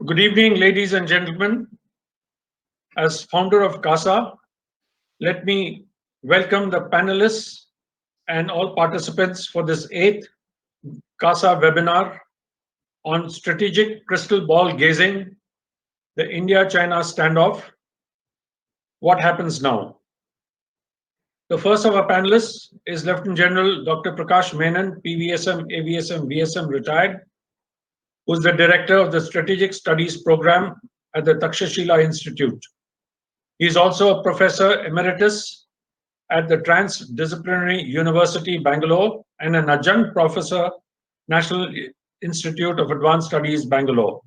Good evening, ladies and gentlemen. As founder of CASA, let me welcome the panelists and all participants for this eighth CASA webinar on strategic crystal ball gazing, the India-China standoff. What happens now? The first of our panelists is Lieutenant General Dr. Prakash Menon, PVSM, AVSM, VSM retired, who is the director of the Strategic Studies Program at the Takshashila Institute. He is also a professor emeritus at the Transdisciplinary University, Bangalore, and an adjunct professor, National Institute of Advanced Studies, Bangalore.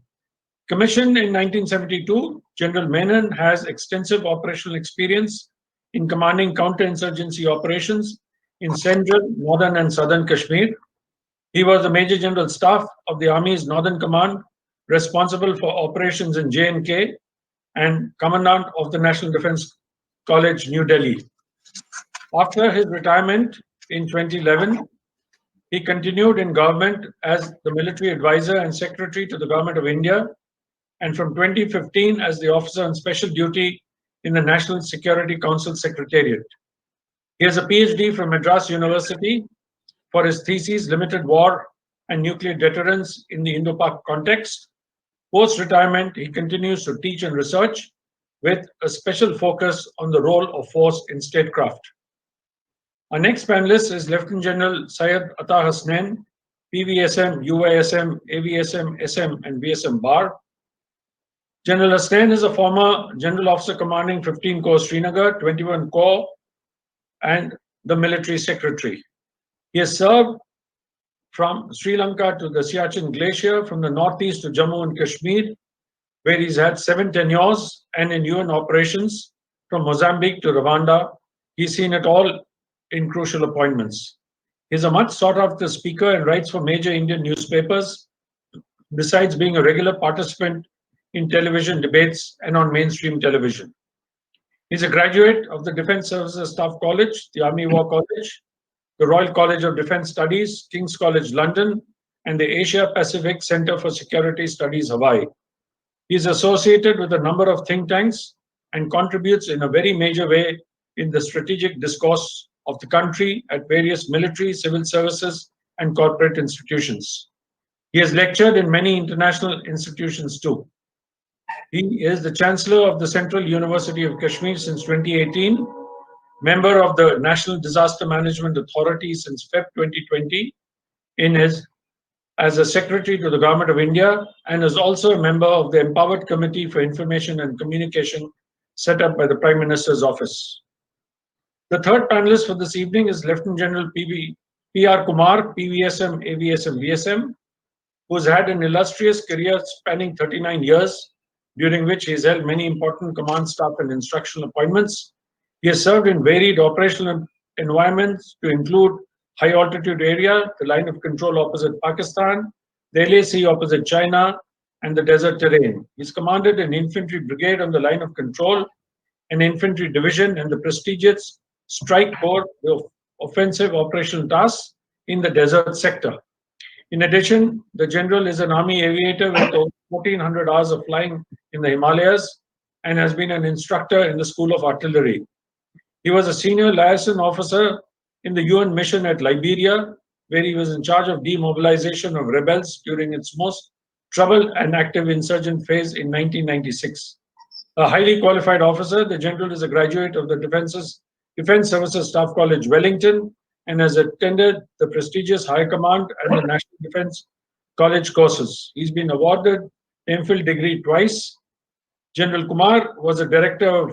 Commissioned in 1972, General Menon has extensive operational experience in commanding counterinsurgency operations in central, northern, and southern Kashmir. He was the Major General Staff of the Army's Northern Command, responsible for operations in J&K, and Commandant of the National Defense College, New Delhi. After his retirement in 2011, he continued in government as the military advisor and secretary to the Government of India, and from 2015 as the officer on special duty in the National Security Council Secretariat. He has a PhD from Madras University for his thesis, Limited War and Nuclear Deterrence in the Indo-Pak Context. Post-retirement, he continues to teach and research with a special focus on the role of force in statecraft. Our next panelist is Lieutenant General Syed Ata Hasnain, PVSM, UISM, AVSM, SM, and VSM Bar. General Hasnain is a former General Officer commanding 15 Corps Srinagar, 21 Corps, and the Military Secretary. He has served from Sri Lanka to the Siachen Glacier, from the northeast to Jammu and Kashmir, where he's had 7 tenures, and in UN operations from Mozambique to Rwanda. He's seen it all in crucial appointments. He's a much sought after speaker and writes for major Indian newspapers, besides being a regular participant in television debates and on mainstream television. He's a graduate of the Defense Services Staff College, the Army War College, the Royal College of Defense Studies, King's College London, and the Asia Pacific Center for Security Studies, Hawaii. He is associated with a number of think tanks and contributes in a very major way in the strategic discourse of the country at various military, civil services, and corporate institutions. He has lectured in many international institutions too. He is the Chancellor of the Central University of Kashmir since 2018, member of the National Disaster Management Authority since February 2020, as a secretary to the Government of India, and is also a member of the Empowered Committee for Information and Communication set up by the Prime Minister's Office. The third panelist for this evening is Lieutenant General P.R. Kumar, PVSM, AVSM, VSM, who has had an illustrious career spanning 39 years, during which he has held many important command, staff, and instructional appointments. He has served in varied operational environments to include high altitude area, the line of control opposite Pakistan, the LAC opposite China, and the desert terrain. He's commanded an infantry brigade on the line of control, an infantry division, and the prestigious Strike Corps, the offensive operational tasks in the desert sector. In addition, the general is an Army aviator with over 1,400 hours of flying in the Himalayas and has been an instructor in the School of Artillery. He was a senior liaison officer in the UN mission at Liberia, where he was in charge of demobilization of rebels during its most troubled and active insurgent phase in 1996. A highly qualified officer, the general is a graduate of the Defense Services Staff College, Wellington, and has attended the prestigious High Command and the National Defense College courses. He's been awarded MPhil degree twice. General Kumar was a Director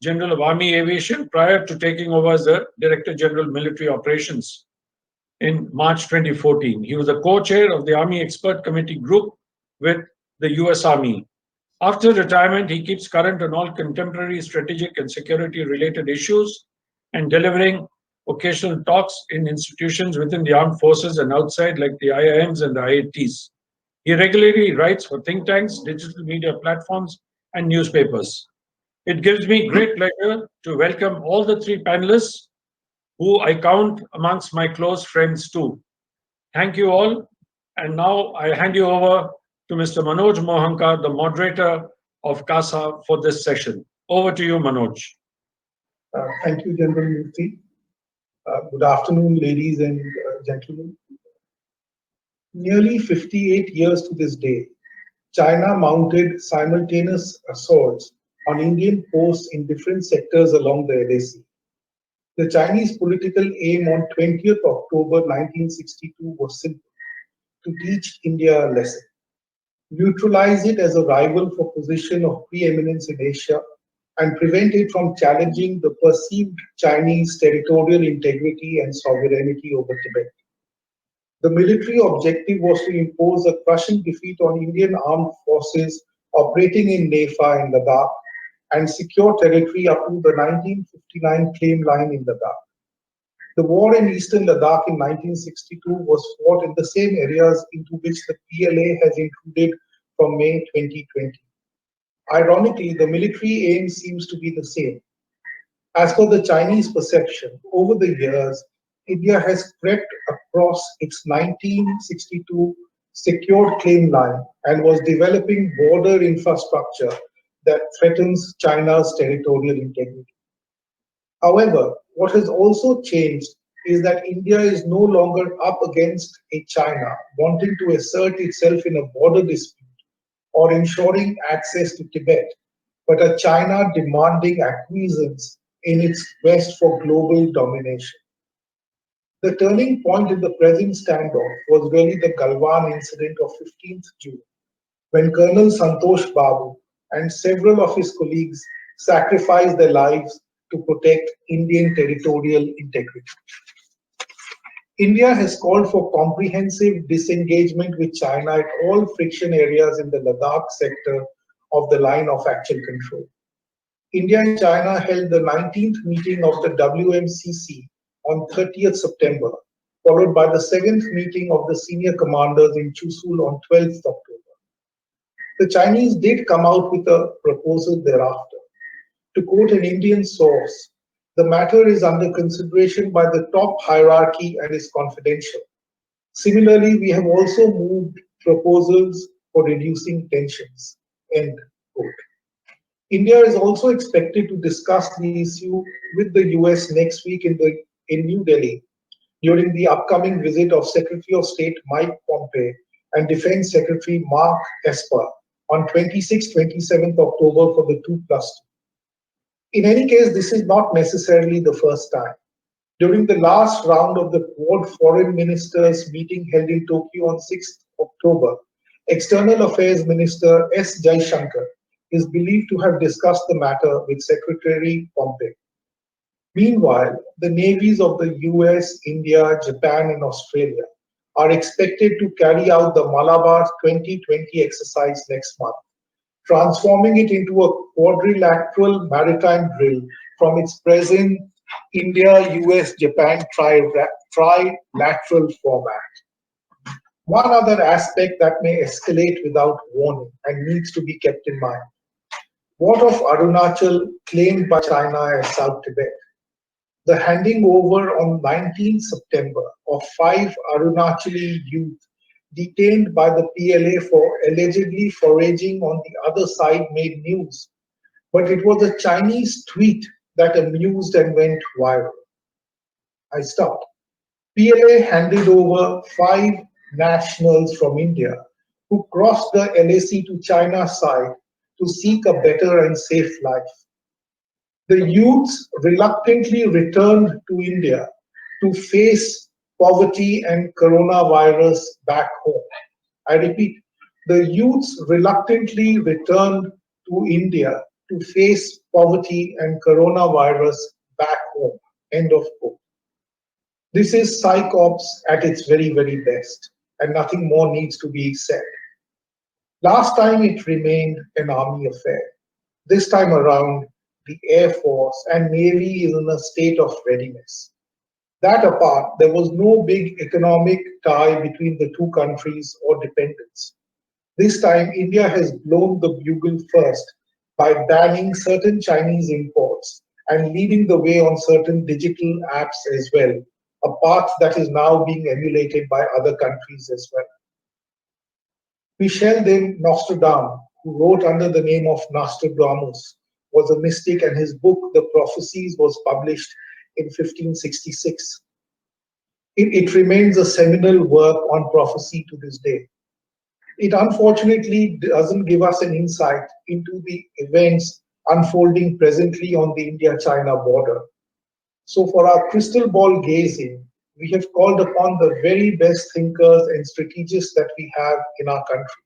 General of Army Aviation prior to taking over as the Director General Military Operations in March 2014. He was a co-chair of the Army Expert Committee Group with the US Army. After retirement, he keeps current on all contemporary strategic and security related issues and delivering occasional talks in institutions within the armed forces and outside, like the IIMs and the IITs. He regularly writes for think tanks, digital media platforms, and newspapers. It gives me great pleasure to welcome all the 3 panelists, who I count amongst my close friends too. Thank you all. And now I hand you over to Mr. Manoj Mohankar, the moderator of CASA for this session. Over to you, Manoj. Thank you, General Murthy. Good afternoon, ladies and gentlemen. Nearly 58 years to this day, China mounted simultaneous assaults on Indian posts in different sectors along the LAC. The Chinese political aim on 20th October 1962 was simple: to teach India a lesson, neutralize it as a rival for position of preeminence in Asia, and prevent it from challenging the perceived Chinese territorial integrity and sovereignty over Tibet. The military objective was to impose a crushing defeat on Indian armed forces operating in Nefa and Ladakh and secure territory up to the 1959 claim line in Ladakh. The war in eastern Ladakh in 1962 was fought in the same areas into which the PLA has intruded from May 2020. Ironically, the military aim seems to be the same. As per the Chinese perception, over the years, India has crept across its 1962 secured claim line and was developing border infrastructure that threatens China's territorial integrity. However, what has also changed is that India is no longer up against a China wanting to assert itself in a border dispute or ensuring access to Tibet, but a China demanding acquiescence in its quest for global domination. The turning point in the present standoff was really the Galwan incident of 15th June, when Colonel Santosh Babu and several of his colleagues sacrificed their lives to protect Indian territorial integrity. India has called for comprehensive disengagement with China at all friction areas in the Ladakh sector of the line of actual control. India and China held the 19th meeting of the WMCC on 30th September, followed by the 7th meeting of the senior commanders in Chushul on 12th October. The Chinese did come out with a proposal thereafter. To quote an Indian source, the matter is under consideration by the top hierarchy and is confidential. Similarly, we have also moved proposals for reducing tensions. End quote. India is also expected to discuss the issue with the US next week in New Delhi during the upcoming visit of Secretary of State Mike Pompeo and Defense Secretary Mark Esper on 26-27th October for the 2+2. In any case, this is not necessarily the first time. During the last round of the Quad Foreign Ministers meeting held in Tokyo on 6th October, External Affairs Minister S. Jaishankar is believed to have discussed the matter with Secretary Pompeo. Meanwhile, the navies of the US, India, Japan, and Australia are expected to carry out the Malabar 2020 exercise next month, transforming it into a quadrilateral maritime drill from its present India, US, Japan trilateral format. One other aspect that may escalate without warning and needs to be kept in mind. What of Arunachal claimed by China as South Tibet? The handing over on 19 September of 5 Arunachali youth detained by the PLA for allegedly foraging on the other side made news, but it was a Chinese tweet that amused and went viral. I stopped. PLA handed over 5 nationals from India who crossed the LAC to China's side to seek a better and safe life. The youths reluctantly returned to India to face poverty and coronavirus back home. I repeat, the youths reluctantly returned to India to face poverty and coronavirus back home. End of quote. This is psychops at its very, very best, and nothing more needs to be said. Last time it remained an army affair. This time around, the Air Force and Navy is in a state of readiness. That apart, there was no big economic tie between the two countries or dependence. This time, India has blown the bugle first by banning certain Chinese imports and leading the way on certain digital apps as well, a path that is now being emulated by other countries as well. Michel de Nostradam, who wrote under the name of Nostradamus, was a mystic, and his book, The Prophecies, was published in 1566. It remains a seminal work on prophecy to this day. It unfortunately doesn't give us an insight into the events unfolding presently on the India-China border. So for our crystal ball gazing, we have called upon the very best thinkers and strategists that we have in our country.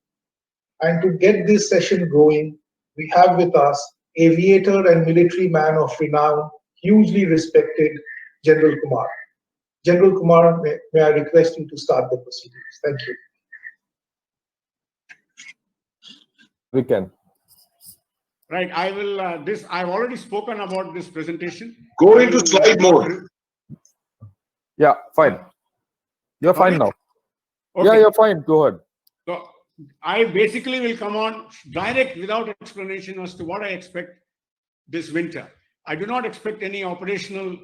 And to get this session going, we have with us aviator and military man of renown, hugely respected General Kumar. General Kumar, may I request you to start the proceedings? Thank you. We can. Right, I will, I've already spoken about this presentation. Go into slide mode. Yeah, fine. You're fine now. Okay. Yeah, you're fine. Go ahead. So I basically will come on direct without explanation as to what I expect this winter. I do not expect any operational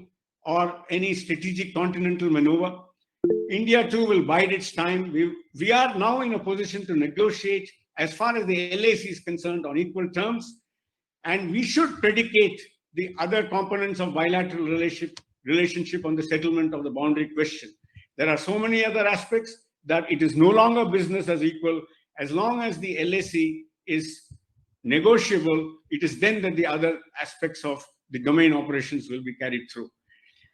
or any strategic continental maneuver. India too will bide its time. We are now in a position to negotiate as far as the LAC is concerned on equal terms, and we should predicate the other components of bilateral relationship on the settlement of the boundary question. There are so many other aspects that it is no longer business as equal. As long as the LAC is negotiable, it is then that the other aspects of the domain operations will be carried through.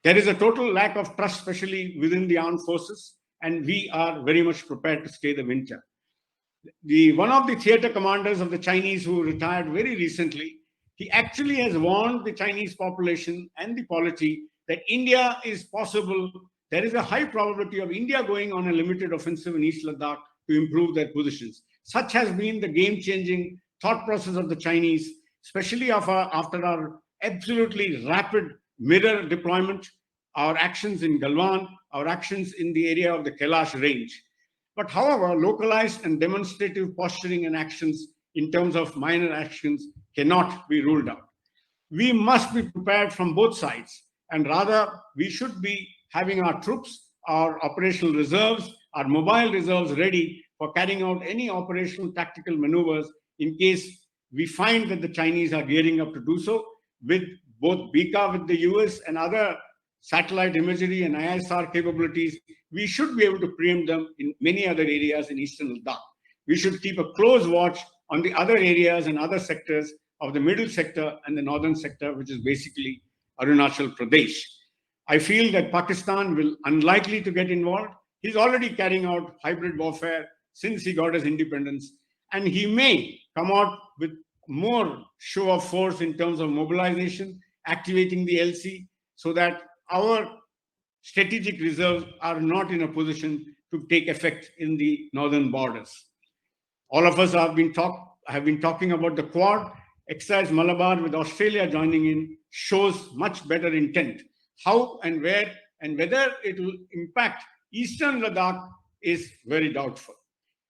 There is a total lack of trust, especially within the armed forces, and we are very much prepared to stay the winter. One of the theater commanders of the Chinese who retired very recently, he actually has warned the Chinese population and the polity that India is possible. There is a high probability of India going on a limited offensive in East Ladakh to improve their positions. Such has been the game-changing thought process of the Chinese, especially after our absolutely rapid mirror deployment, our actions in Galwan, our actions in the area of the Kailash range. But however, localized and demonstrative posturing and actions in terms of minor actions cannot be ruled out. We must be prepared from both sides, and rather we should be having our troops, our operational reserves, our mobile reserves ready for carrying out any operational tactical maneuvers in case we find that the Chinese are gearing up to do so, with both BICA with the US and other satellite imagery and ISR capabilities. We should be able to preempt them in many other areas in Eastern Ladakh. We should keep a close watch on the other areas and other sectors of the middle sector and the northern sector, which is basically Arunachal Pradesh. I feel that Pakistan will unlikely to get involved. He's already carrying out hybrid warfare since he got his independence, and he may come out with more show of force in terms of mobilization, activating the LC, so that our strategic reserves are not in a position to take effect in the northern borders. All of us have been talking about the Quad. Exercise Malabar with Australia joining in shows much better intent. How and where and whether it will impact Eastern Ladakh is very doubtful.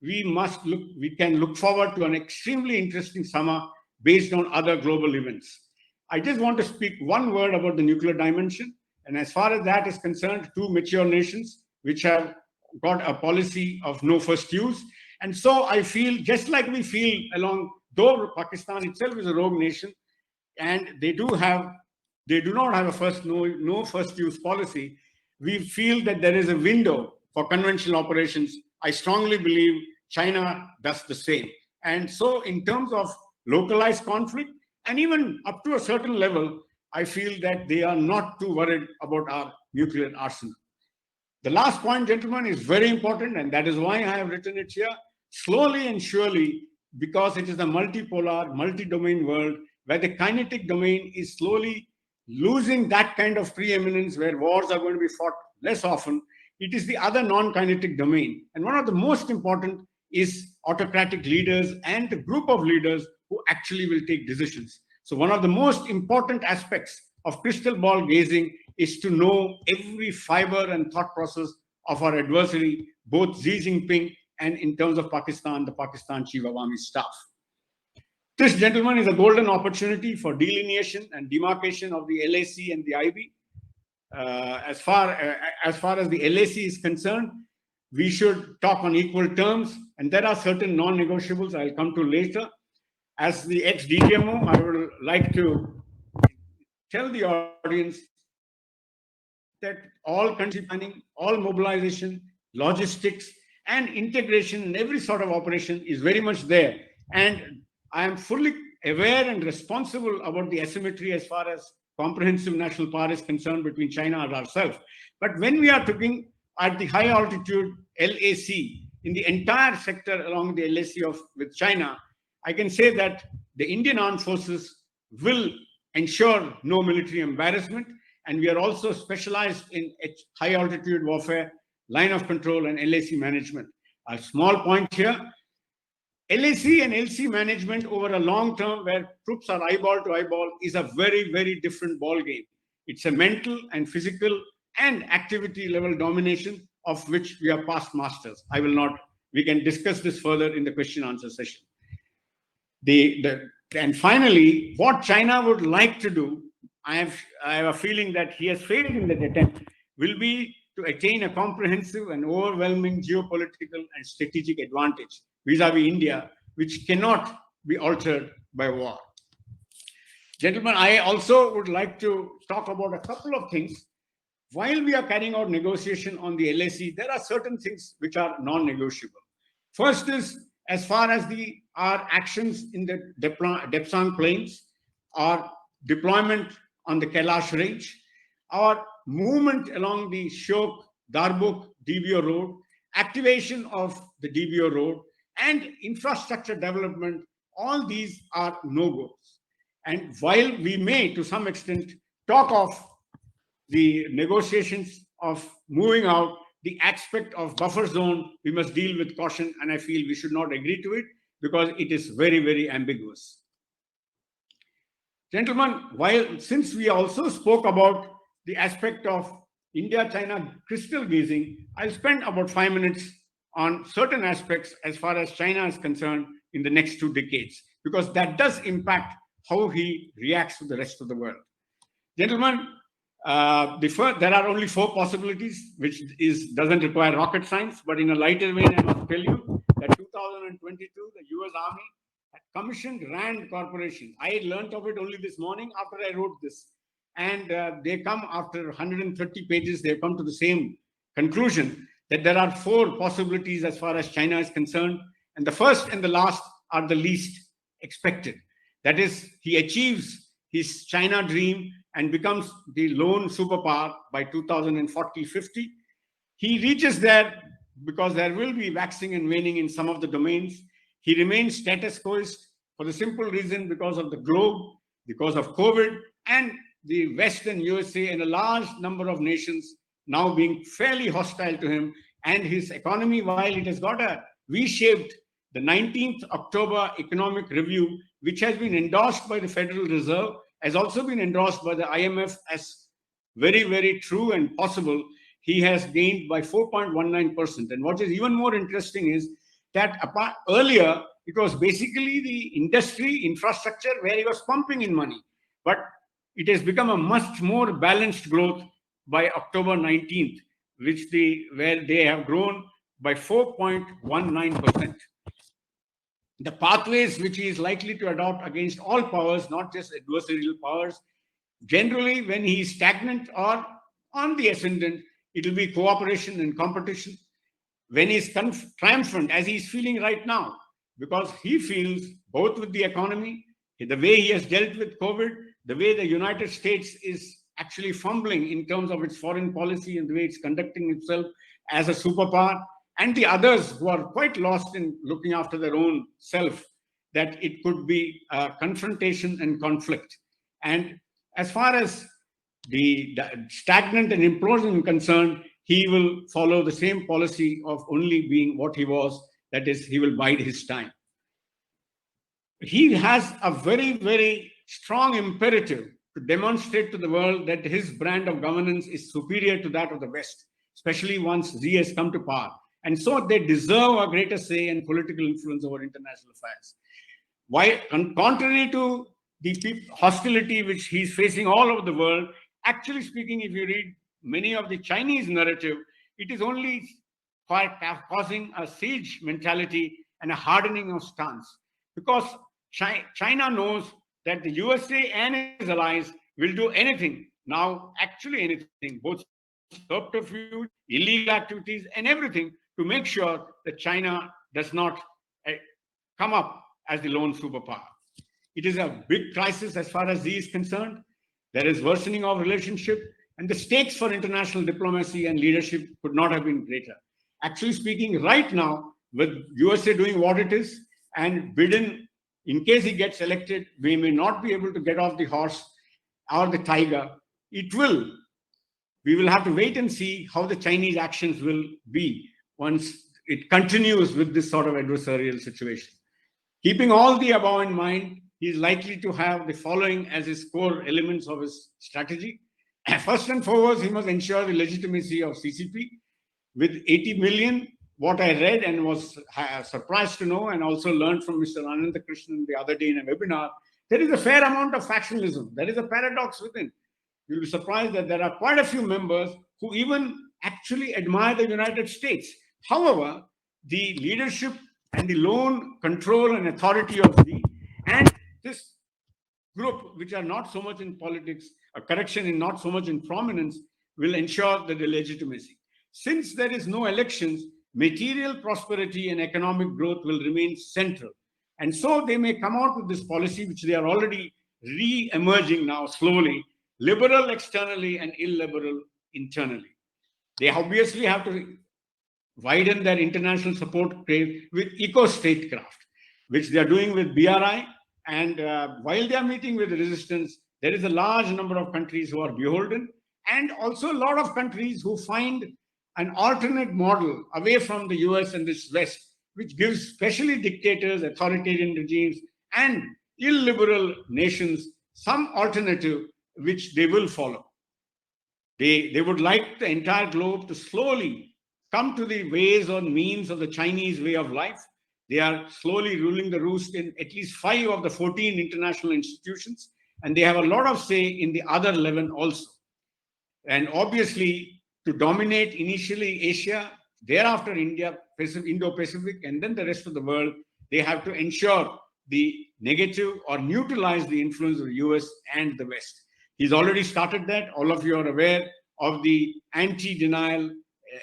We can look forward to an extremely interesting summer based on other global events. I just want to speak one word about the nuclear dimension. And as far as that is concerned, two mature nations which have got a policy of no first use. And so I feel, just like we feel along, though Pakistan itself is a rogue nation, and they do not have a no first use policy, we feel that there is a window for conventional operations. I strongly believe China does the same. And so in terms of localized conflict, and even up to a certain level, I feel that they are not too worried about our nuclear arsenal. The last point, gentlemen, is very important, and that is why I have written it here. Slowly and surely, because it is a multipolar, multi-domain world, where the kinetic domain is slowly losing that kind of preeminence, where wars are going to be fought less often, it is the other non-kinetic domain. And one of the most important is autocratic leaders and the group of leaders who actually will take decisions. So one of the most important aspects of crystal ball gazing is to know every fiber and thought process of our adversary, both Xi Jinping and in terms of Pakistan, the Pakistan Chief of Army Staff. This, gentlemen, is a golden opportunity for delineation and demarcation of the LAC and the IB. As far as the LAC is concerned, we should talk on equal terms, and there are certain non-negotiables I'll come to later. As the ex-DGMO, I would like to tell the audience that all country planning, all mobilization, logistics, and integration in every sort of operation is very much there. And I am fully aware and responsible about the asymmetry as far as comprehensive national power is concerned between China and ourselves. But when we are looking at the high altitude LAC in the entire sector along the LAC with China, I can say that the Indian Armed Forces will ensure no military embarrassment. And we are also specialized in high altitude warfare, line of control, and LAC management. A small point here. LAC and LC management over a long term where troops are eyeball to eyeball is a very, very different ball game. It's a mental and physical and activity level domination of which we are past masters. We can discuss this further in the question answer session. And finally, what China would like to do, I have a feeling that he has failed in that attempt, will be to attain a comprehensive and overwhelming geopolitical and strategic advantage vis-a-vis India, which cannot be altered by war. Gentlemen, I also would like to talk about a couple of things. While we are carrying out negotiation on the LAC, there are certain things which are non-negotiable. First is, as far as our actions in the Depsang Plains, our deployment on the Kailash Range, our movement along the Shyok, Darbuk, DBO road, activation of the DBO road, and infrastructure development, all these are no-goes. And while we may, to some extent, talk of the negotiations of moving out, the aspect of buffer zone, we must deal with caution, and I feel we should not agree to it because it is very, very ambiguous. Gentlemen, since we also spoke about the aspect of India-China crystal gazing, I'll spend about 5 minutes on certain aspects as far as China is concerned in the next 2 decades, because that does impact how he reacts to the rest of the world. Gentlemen, there are only 4 possibilities, which doesn't require rocket science, but in a lighter vein, I must tell you that 2022, the US Army had commissioned RAND Corporation. I learned of it only this morning after I wrote this. And they come after 130 pages, they come to the same conclusion that there are 4 possibilities as far as China is concerned. And the first and the last are the least expected. That is, he achieves his China dream and becomes the lone superpower by 2040-50. He reaches there because there will be waxing and waning in some of the domains. He remains status quoist for the simple reason because of the globe, because of COVID, and the West and USA and a large number of nations now being fairly hostile to him, and his economy, while it has got a V-shaped, the 19th October economic review, which has been endorsed by the Federal Reserve, has also been endorsed by the IMF as very, very true and possible. He has gained by 4.19%. And what is even more interesting is that earlier, it was basically the industry infrastructure where he was pumping in money. But it has become a much more balanced growth by October 19th, where they have grown by 4.19%. The pathways which he is likely to adopt against all powers, not just adversarial powers, generally when he is stagnant or on the ascendant, it will be cooperation and competition. When he is triumphant, as he is feeling right now, because he feels both with the economy, the way he has dealt with COVID, the way the United States is actually fumbling in terms of its foreign policy and the way it's conducting itself as a superpower, and the others who are quite lost in looking after their own self, that it could be confrontation and conflict. And as far as the stagnant and implosion is concerned, he will follow the same policy of only being what he was, that is, he will bide his time. He has a very, very strong imperative to demonstrate to the world that his brand of governance is superior to that of the West, especially once Xi has come to power. And so they deserve a greater say and political influence over international affairs. Why, contrary to the hostility which he's facing all over the world, actually speaking, if you read many of the Chinese narrative, it is only causing a siege mentality and a hardening of stance. Because China knows that the USA and its allies will do anything, now actually anything, both subterfuge, illegal activities, and everything to make sure that China does not come up as the lone superpower. It is a big crisis as far as Z is concerned. There is worsening of relationship, and the stakes for international diplomacy and leadership could not have been greater. Actually speaking, right now, with USA doing what it is, and Biden, in case he gets elected, we may not be able to get off the horse or the tiger. We will have to wait and see how the Chinese actions will be once it continues with this sort of adversarial situation. Keeping all the above in mind, he is likely to have the following as his core elements of his strategy. First and foremost, he must ensure the legitimacy of CCP. With 80 million, what I read and was surprised to know, and also learned from Mr. Anandakrishnan the other day in a webinar, there is a fair amount of factionalism. There is a paradox within. You'll be surprised that there are quite a few members who even actually admire the United States. However, the leadership and the lone control and authority of and this group, which are not so much in politics, a correction in not so much in prominence, will ensure that the legitimacy. Since there is no elections, material prosperity and economic growth will remain central. And so they may come out with this policy, which they are already re-emerging now slowly, liberal externally and illiberal internally. They obviously have to widen their international support with eco-statecraft, which they are doing with BRI. And while they are meeting with the resistance, there is a large number of countries who are beholden, and also a lot of countries who find an alternate model away from the US and this West, which gives especially dictators, authoritarian regimes, and illiberal nations some alternative which they will follow. They would like the entire globe to slowly come to the ways or means of the Chinese way of life. They are slowly ruling the roost in at least 5 of the 14 international institutions, and they have a lot of say in the other 11 also. And obviously, to dominate initially Asia, thereafter India, Indo-Pacific, and then the rest of the world, they have to ensure the negative or neutralize the influence of the US and the West. He's already started that. All of you are aware of the anti-denial,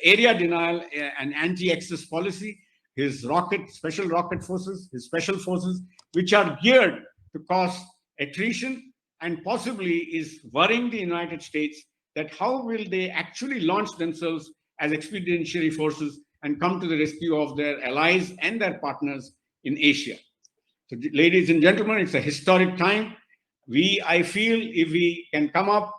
area denial, and anti-access policy, his special rocket forces, his special forces, which are geared to cause attrition and possibly is worrying the United States that how will they actually launch themselves as expeditionary forces and come to the rescue of their allies and their partners in Asia. So, ladies and gentlemen, it's a historic time. I feel if we can come up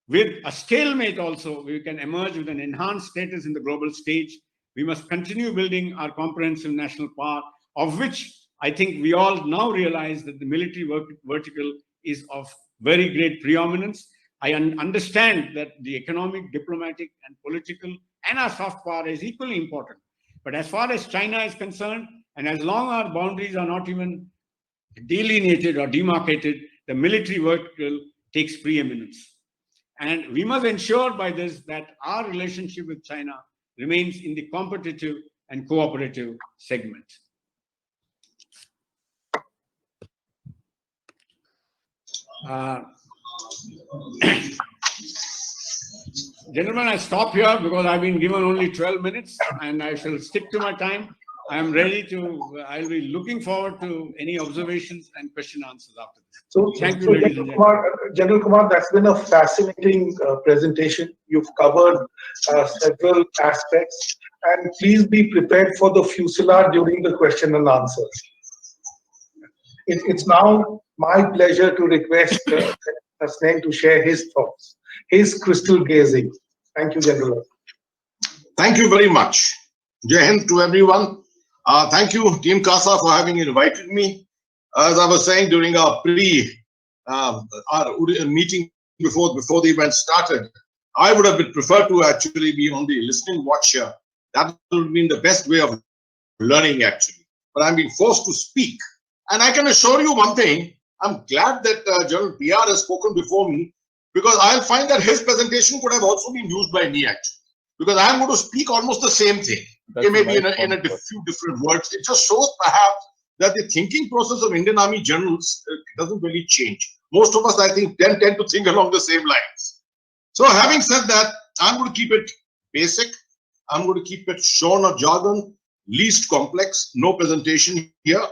with a stalemate also, we can emerge with an enhanced status in the global stage. We must continue building our comprehensive national power, of which I think we all now realize that the military vertical is of very great preeminence. I understand that the economic, diplomatic, and political and our soft power is equally important. But as far as China is concerned, and as long as our boundaries are not even delineated or demarcated, the military vertical takes preeminence. And we must ensure by this that our relationship with China remains in the competitive and cooperative segment. Gentlemen, I stop here because I've been given only 12 minutes and I shall stick to my time. I'm ready to, I'll be looking forward to any observations and question answers after this. So, thank you, ladies and gentlemen. General Kumar, that's been a fascinating presentation. You've covered several aspects, and please be prepared for the fusillade during the question and answers. It's now my pleasure to request Hasnain to share his thoughts, his crystal gazing. Thank you, General. Thank you very much. Jai Hind to everyone. Thank you, Team CASA, for having invited me. As I was saying during our meeting before the event started, I would have preferred to actually be on the listening watch here. That would have been the best way of learning, actually. But I'm being forced to speak. And I can assure you one thing, I'm glad that General PR has spoken before me, because I'll find that his presentation could have also been used by me, actually. because I'm going to speak almost the same thing. That's It may be nice in a concept. few different words. It just shows perhaps that the thinking process of Indian Army generals doesn't really change. Most of us, I think, tend to think along the same lines. So having said that, I'm going to keep it basic. I'm going to keep it shorn of jargon, least complex, no presentation here.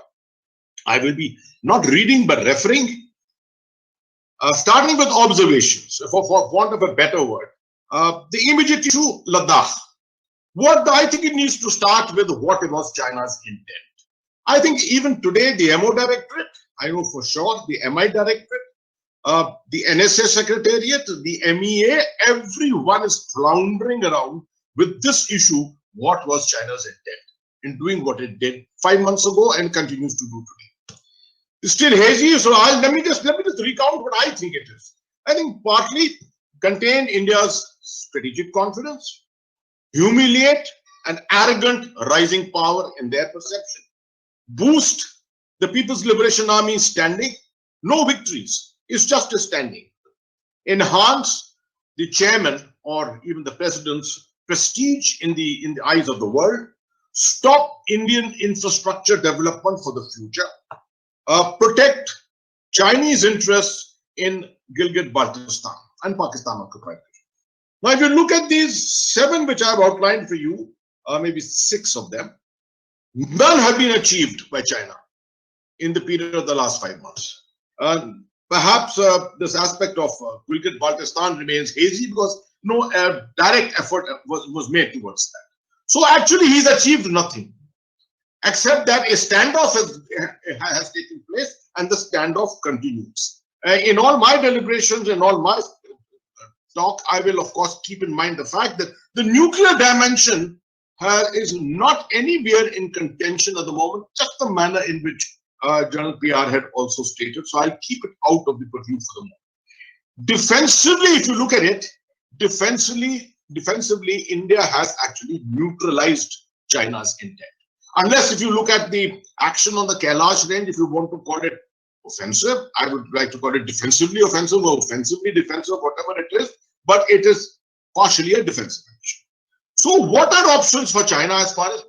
I will be not reading but referring. Starting with observations, for want of a better word. The immediate issue, Ladakh. I think it needs to start with what was China's intent. I think even today, the MO Directorate, I know for sure, the MI Directorate, the NSA Secretariat, the MEA, everyone is floundering around with this issue. What was China's intent in doing what it did 5 months ago and continues to do today? It's still hazy, so let me just recount what I think it is. I think partly contain India's strategic confidence, humiliate an arrogant rising power in their perception, boost the People's Liberation Army's standing, no victories, it's just a standing, enhance the chairman or even the president's prestige in the eyes of the world, stop Indian infrastructure development for the future, protect Chinese interests in Gilgit-Baltistan and Pakistan occupied. Now, if you look at these 7 which I have outlined for you, maybe 6 of them, none have been achieved by China in the period of the last 5 months. Perhaps this aspect of Gilgit-Baltistan remains hazy because no direct effort was made towards that. So actually, he's achieved nothing, except that a standoff has taken place and the standoff continues. In all my deliberations, in all my talk, I will of course keep in mind the fact that the nuclear dimension is not anywhere in contention at the moment, just the manner in which General PR had also stated. So I'll keep it out of the purview for the moment. Defensively, if you look at it, defensively, India has actually neutralized China's intent. Unless if you look at the action on the Kailash range, if you want to call it offensive, I would like to call it defensively offensive or offensively defensive, whatever it is, but it is partially a defensive action. So what are options for China as far as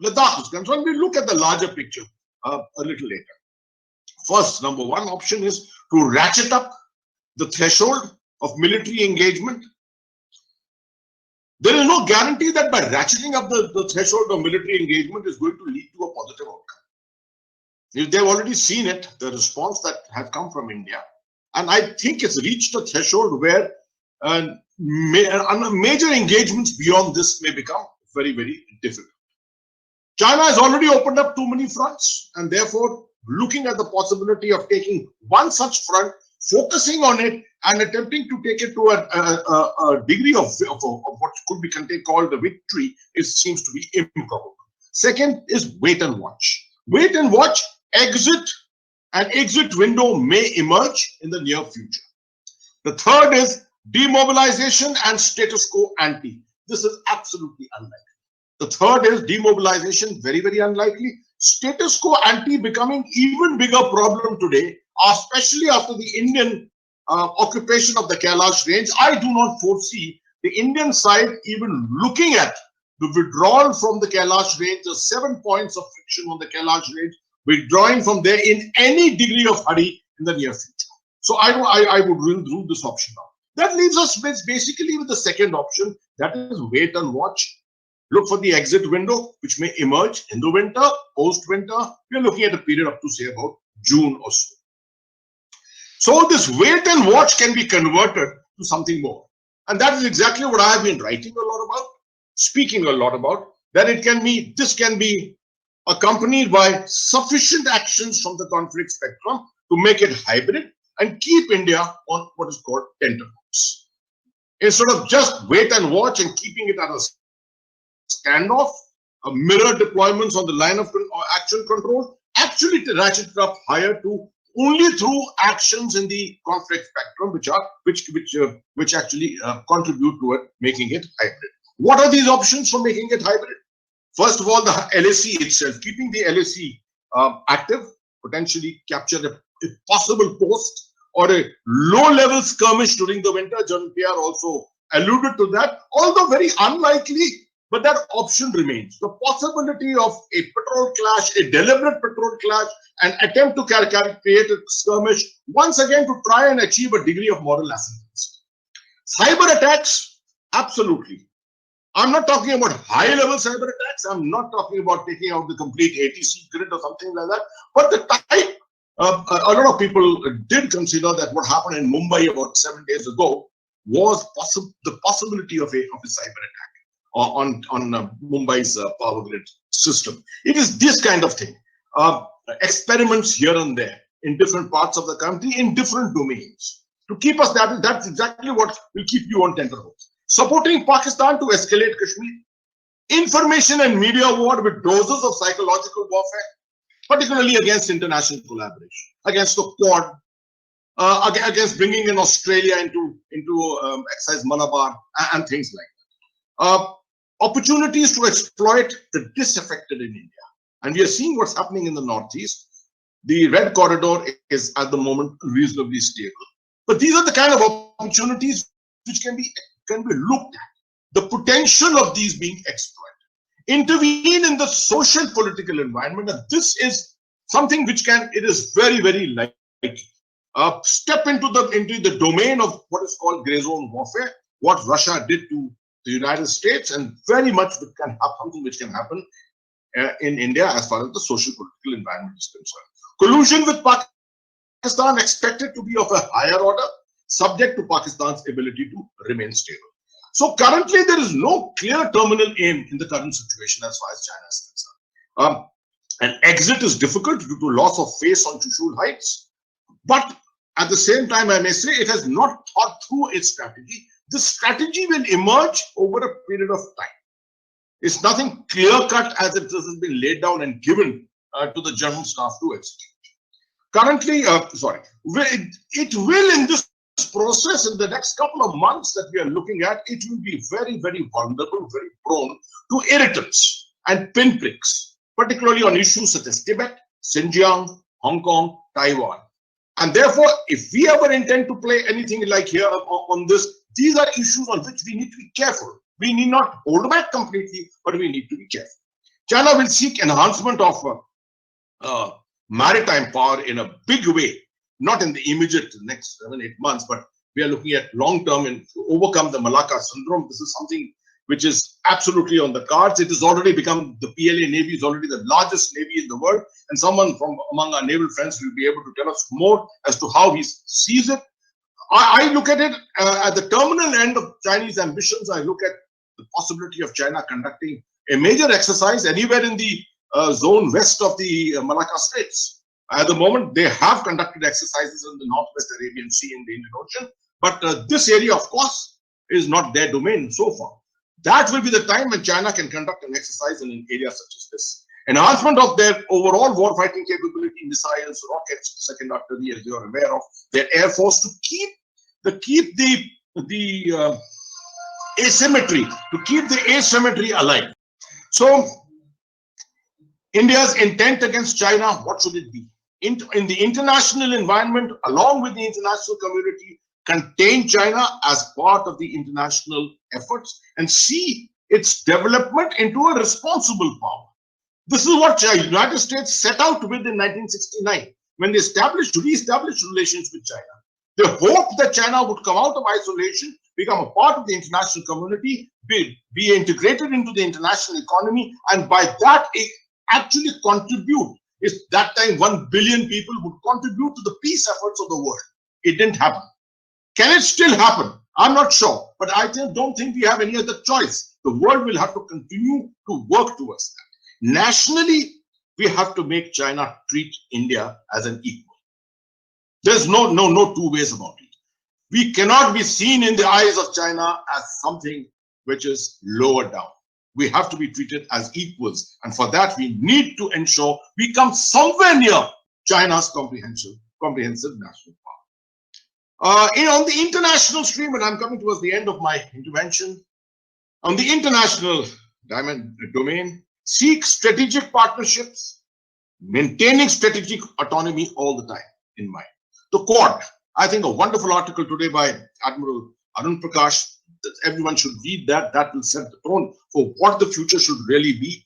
Ladakh is concerned? We look at the larger picture a little later. First, number 1 option is to ratchet up the threshold of military engagement. There is no guarantee that by ratcheting up the threshold of military engagement is going to lead to a positive outcome. They've already seen it, the response that has come from India. And I think it's reached a threshold where major engagements beyond this may become very, very difficult. China has already opened up too many fronts, and therefore looking at the possibility of taking one such front, focusing on it and attempting to take it to a degree of what could be called a victory seems to be improbable. Second is wait and watch. Wait and watch, an exit window may emerge in the near future. The third is demobilization and status quo ante. This is absolutely unlikely. The third is demobilization, very, very unlikely. Status quo ante becoming even bigger problem today, especially after the Indian occupation of the Kailash range. I do not foresee the Indian side even looking at the withdrawal from the Kailash range, the 7 points of friction on the Kailash range, withdrawing from there in any degree of hurry in the near future. So I would rule this option out. That leaves us basically with the second option, that is wait and watch. Look for the exit window, which may emerge in the winter, post-winter. We are looking at a period up to say about June or so. So this wait and watch can be converted to something more. And that is exactly what I have been writing a lot about, speaking a lot about, that this can be accompanied by sufficient actions from the conflict spectrum to make it hybrid and keep India on what is called tenterhooks. Instead of just wait and watch and keeping it at a standoff, mirror deployments on the line of action control, actually to ratchet it up higher to only through actions in the conflict spectrum, which actually contribute toward making it hybrid. What are these options for making it hybrid? First of all, the LAC itself, keeping the LAC active, potentially capture a possible post or a low-level skirmish during the winter. General PR also alluded to that, although very unlikely, but that option remains. The possibility of a petrol clash, a deliberate petrol clash, an attempt to create a skirmish, once again to try and achieve a degree of moral ascendancy. Cyber attacks, absolutely. I'm not talking about high-level cyber attacks. I'm not talking about taking out the complete ATC grid or something like that. But the type, a lot of people did consider that what happened in Mumbai about 7 days ago was the possibility of a cyber attack on Mumbai's power grid system. It is this kind of thing. Experiments here and there in different parts of the country in different domains to keep us that's exactly what will keep you on tenterhooks. Supporting Pakistan to escalate Kashmir, information and media war with doses of psychological warfare, particularly against international collaboration, against the Quad, against bringing in Australia into exercise Malabar and things like that. Opportunities to exploit the disaffected in India. And we are seeing what's happening in the Northeast. The Red Corridor is at the moment reasonably stable. But these are the kind of opportunities which can be looked at. The potential of these being exploited. Intervene in the social political environment. And this is something which it is very, very likely. Step into the domain of what is called grey zone warfare, what Russia did to the United States, and very much something which can happen in India as far as the social political environment is concerned. Collusion with Pakistan expected to be of a higher order, subject to Pakistan's ability to remain stable. So currently there is no clear terminal aim in the current situation as far as China is concerned. An exit is difficult due to loss of face on Chushul Heights, but at the same time, I may say it has not thought through its strategy. The strategy will emerge over a period of time. It's nothing clear-cut as it has been laid down and given to the general staff to execute. Currently, it will in this process in the next couple of months that we are looking at, it will be very, very vulnerable, very prone to irritants and pinpricks, particularly on issues such as Tibet, Xinjiang, Hong Kong, Taiwan. And therefore, if we ever intend to play anything like here on this, these are issues on which we need to be careful. We need not hold back completely, but we need to be careful. China will seek enhancement of maritime power in a big way, not in the immediate next 7-8 months, but we are looking at long-term and to overcome the Malacca syndrome. This is something which is absolutely on the cards. It has already become, the PLA Navy is already the largest Navy in the world, and someone from among our naval friends will be able to tell us more as to how he sees it. I look at it at the terminal end of Chinese ambitions. I look at the possibility of China conducting a major exercise anywhere in the zone west of the Malacca Straits. At the moment, they have conducted exercises in the Northwest Arabian Sea and the Indian Ocean, but this area, of course, is not their domain so far. That will be the time when China can conduct an exercise in an area such as this. Enhancement of their overall warfighting capability, missiles, rockets, second artillery, as you are aware of, their air force to keep the asymmetry alive. So, India's intent against China, what should it be? In the international environment, along with the international community, contain China as part of the international efforts and see its development into a responsible power. This is what the United States set out with in 1969 when they re-established relations with China. They hoped that China would come out of isolation, become a part of the international community, be integrated into the international economy, and by that actually contribute. Is that time 1 billion people would contribute to the peace efforts of the world. It didn't happen. Can it still happen? I'm not sure, but I don't think we have any other choice. The world will have to continue to work towards that. Nationally, we have to make China treat India as an equal. There's no two ways about it. We cannot be seen in the eyes of China as something which is lower down. We have to be treated as equals. And for that, we need to ensure we come somewhere near China's comprehensive national power. On the international stream, and I'm coming towards the end of my intervention, on the international domain, seek strategic partnerships, maintaining strategic autonomy all the time in mind. The Quad, I think a wonderful article today by Admiral Arun Prakash, everyone should read that. That will set the tone for what the future should really be.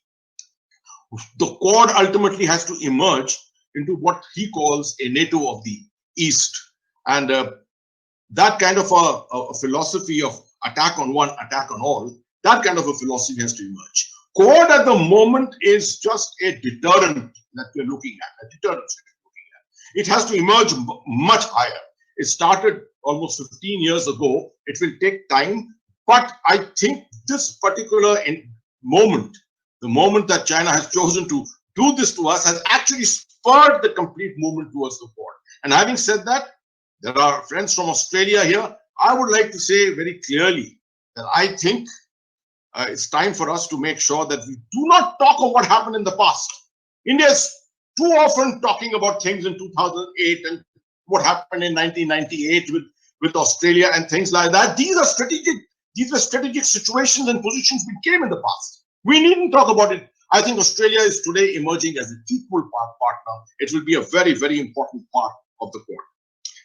The Quad ultimately has to emerge into what he calls a NATO of the East. And that kind of a philosophy of attack on one, attack on all, that kind of a philosophy has to emerge. Quad at the moment is just a deterrent that we're looking at, a deterrent that we're looking at. It has to emerge much higher. It started almost 15 years ago. It will take time, but I think this particular moment, the moment that China has chosen to do this to us, has actually spurred the complete movement towards the Quad. And having said that, there are friends from Australia here. I would like to say very clearly that I think it's time for us to make sure that we do not talk of what happened in the past. India is too often talking about things in 2008 and what happened in 1998 with Australia and things like that. These are strategic situations and positions we came in the past. We needn't talk about it. I think Australia is today emerging as an equal partner. It will be a very, very important part of the Quad.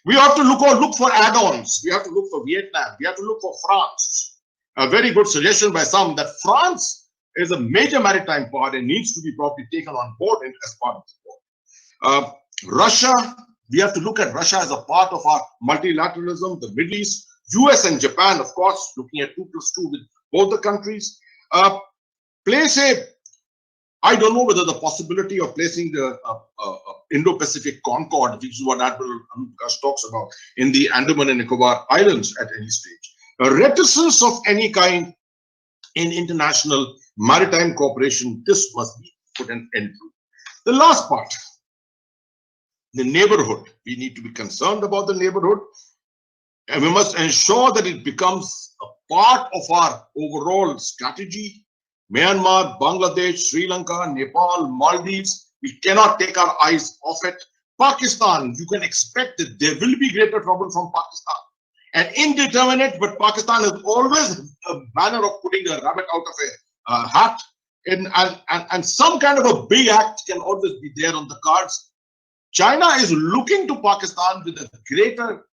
We have to look for add-ons. We have to look for Vietnam. We have to look for France. A very good suggestion by some that France is a major maritime part and needs to be probably taken on board as part of the Quad. Russia, we have to look at Russia as a part of our multilateralism, the Middle East, US and Japan, of course, looking at 2+2 with both the countries. I don't know whether the possibility of placing the Indo-Pacific Concord, which is what Admiral Anuprakash talks about, in the Andaman and Nicobar Islands at any stage. A reticence of any kind in international maritime cooperation, this must be put an end to. The last part, the neighborhood. We need to be concerned about the neighborhood, and we must ensure that it becomes a part of our overall strategy. Myanmar, Bangladesh, Sri Lanka, Nepal, Maldives, we cannot take our eyes off it. Pakistan, you can expect that there will be greater trouble from Pakistan. And indeterminate, but Pakistan is always a manner of putting a rabbit out of a hat. And some kind of a big act can always be there on the cards. China is looking to Pakistan with a greater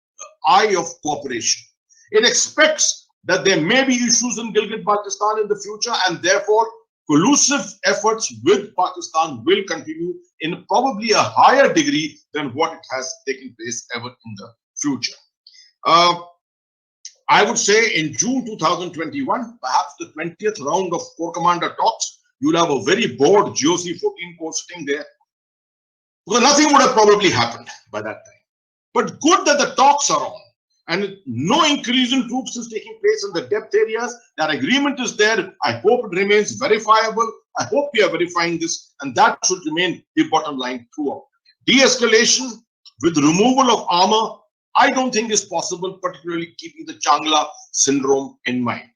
eye of cooperation. It expects that there may be issues in Gilgit-Baltistan in the future, and therefore collusive efforts with Pakistan will continue in probably a higher degree than what it has taken place ever in the future. I would say in June 2021, perhaps the 20th round of Corps Commander talks, you'll have a very bored GOC 14 Corps sitting there, because nothing would have probably happened by that time. But good that the talks are on. And no increase in troops is taking place in the depth areas. That agreement is there. I hope it remains verifiable. I hope we are verifying this, and that should remain the bottom line throughout. De-escalation with removal of armor, I don't think is possible, particularly keeping the Changla syndrome in mind.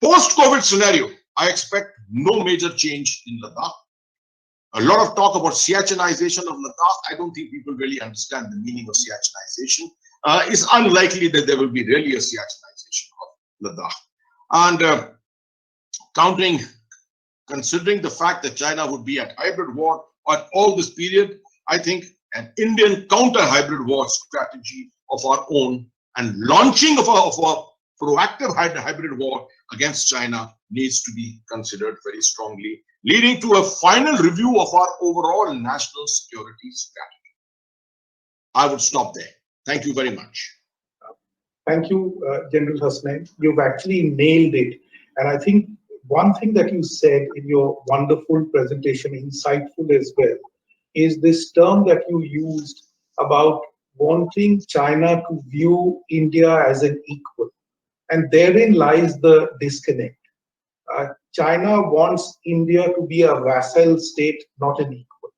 Post-COVID scenario, I expect no major change in Ladakh. A lot of talk about Siachinization of Ladakh. I don't think people really understand the meaning of Siachinization. It's unlikely that there will be really a Siachinization of Ladakh. And considering the fact that China would be at hybrid war at all this period, I think an Indian counter-hybrid war strategy of our own and launching of a proactive hybrid war against China needs to be considered very strongly, leading to a final review of our overall national security strategy. I would stop there. Thank you very much. Thank you, General Hasnain. You've actually nailed it. And I think one thing that you said in your wonderful presentation, insightful as well, is this term that you used about wanting China to view India as an equal. And therein lies the disconnect. China wants India to be a vassal state, not an equal.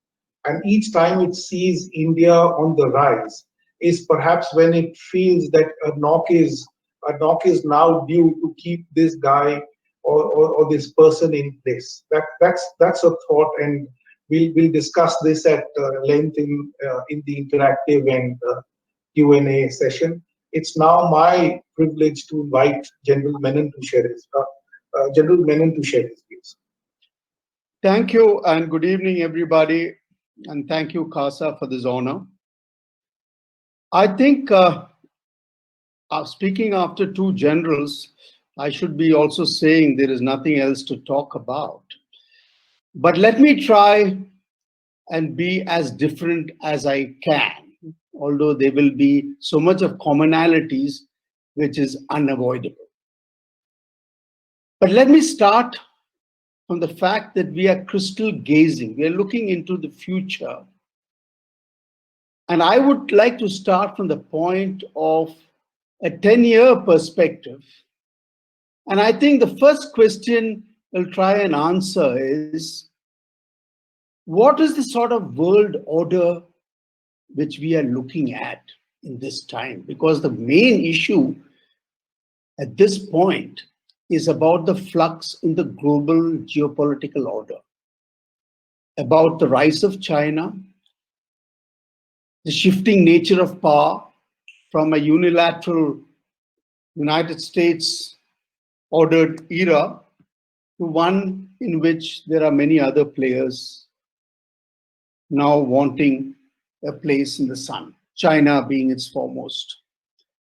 And each time it sees India on the rise is perhaps when it feels that a knock is now due to keep this guy or this person in place. That's a thought, and we'll discuss this at length in the interactive and Q&A session. It's now my privilege to invite General Menon to share his views. Thank you, and good evening, everybody, and thank you, Kasa, for this honor. I think, speaking after two generals, I should be also saying there is nothing else to talk about. But let me try and be as different as I can, although there will be so much of commonalities which is unavoidable. But let me start from the fact that we are crystal gazing. We are looking into the future. And I would like to start from the point of a 10-year perspective. And I think the first question we'll try and answer is, what is the sort of world order which we are looking at in this time? Because the main issue at this point is about the flux in the global geopolitical order, about the rise of China, the shifting nature of power from a unilateral United States ordered era to one in which there are many other players now wanting a place in the sun, China being its foremost.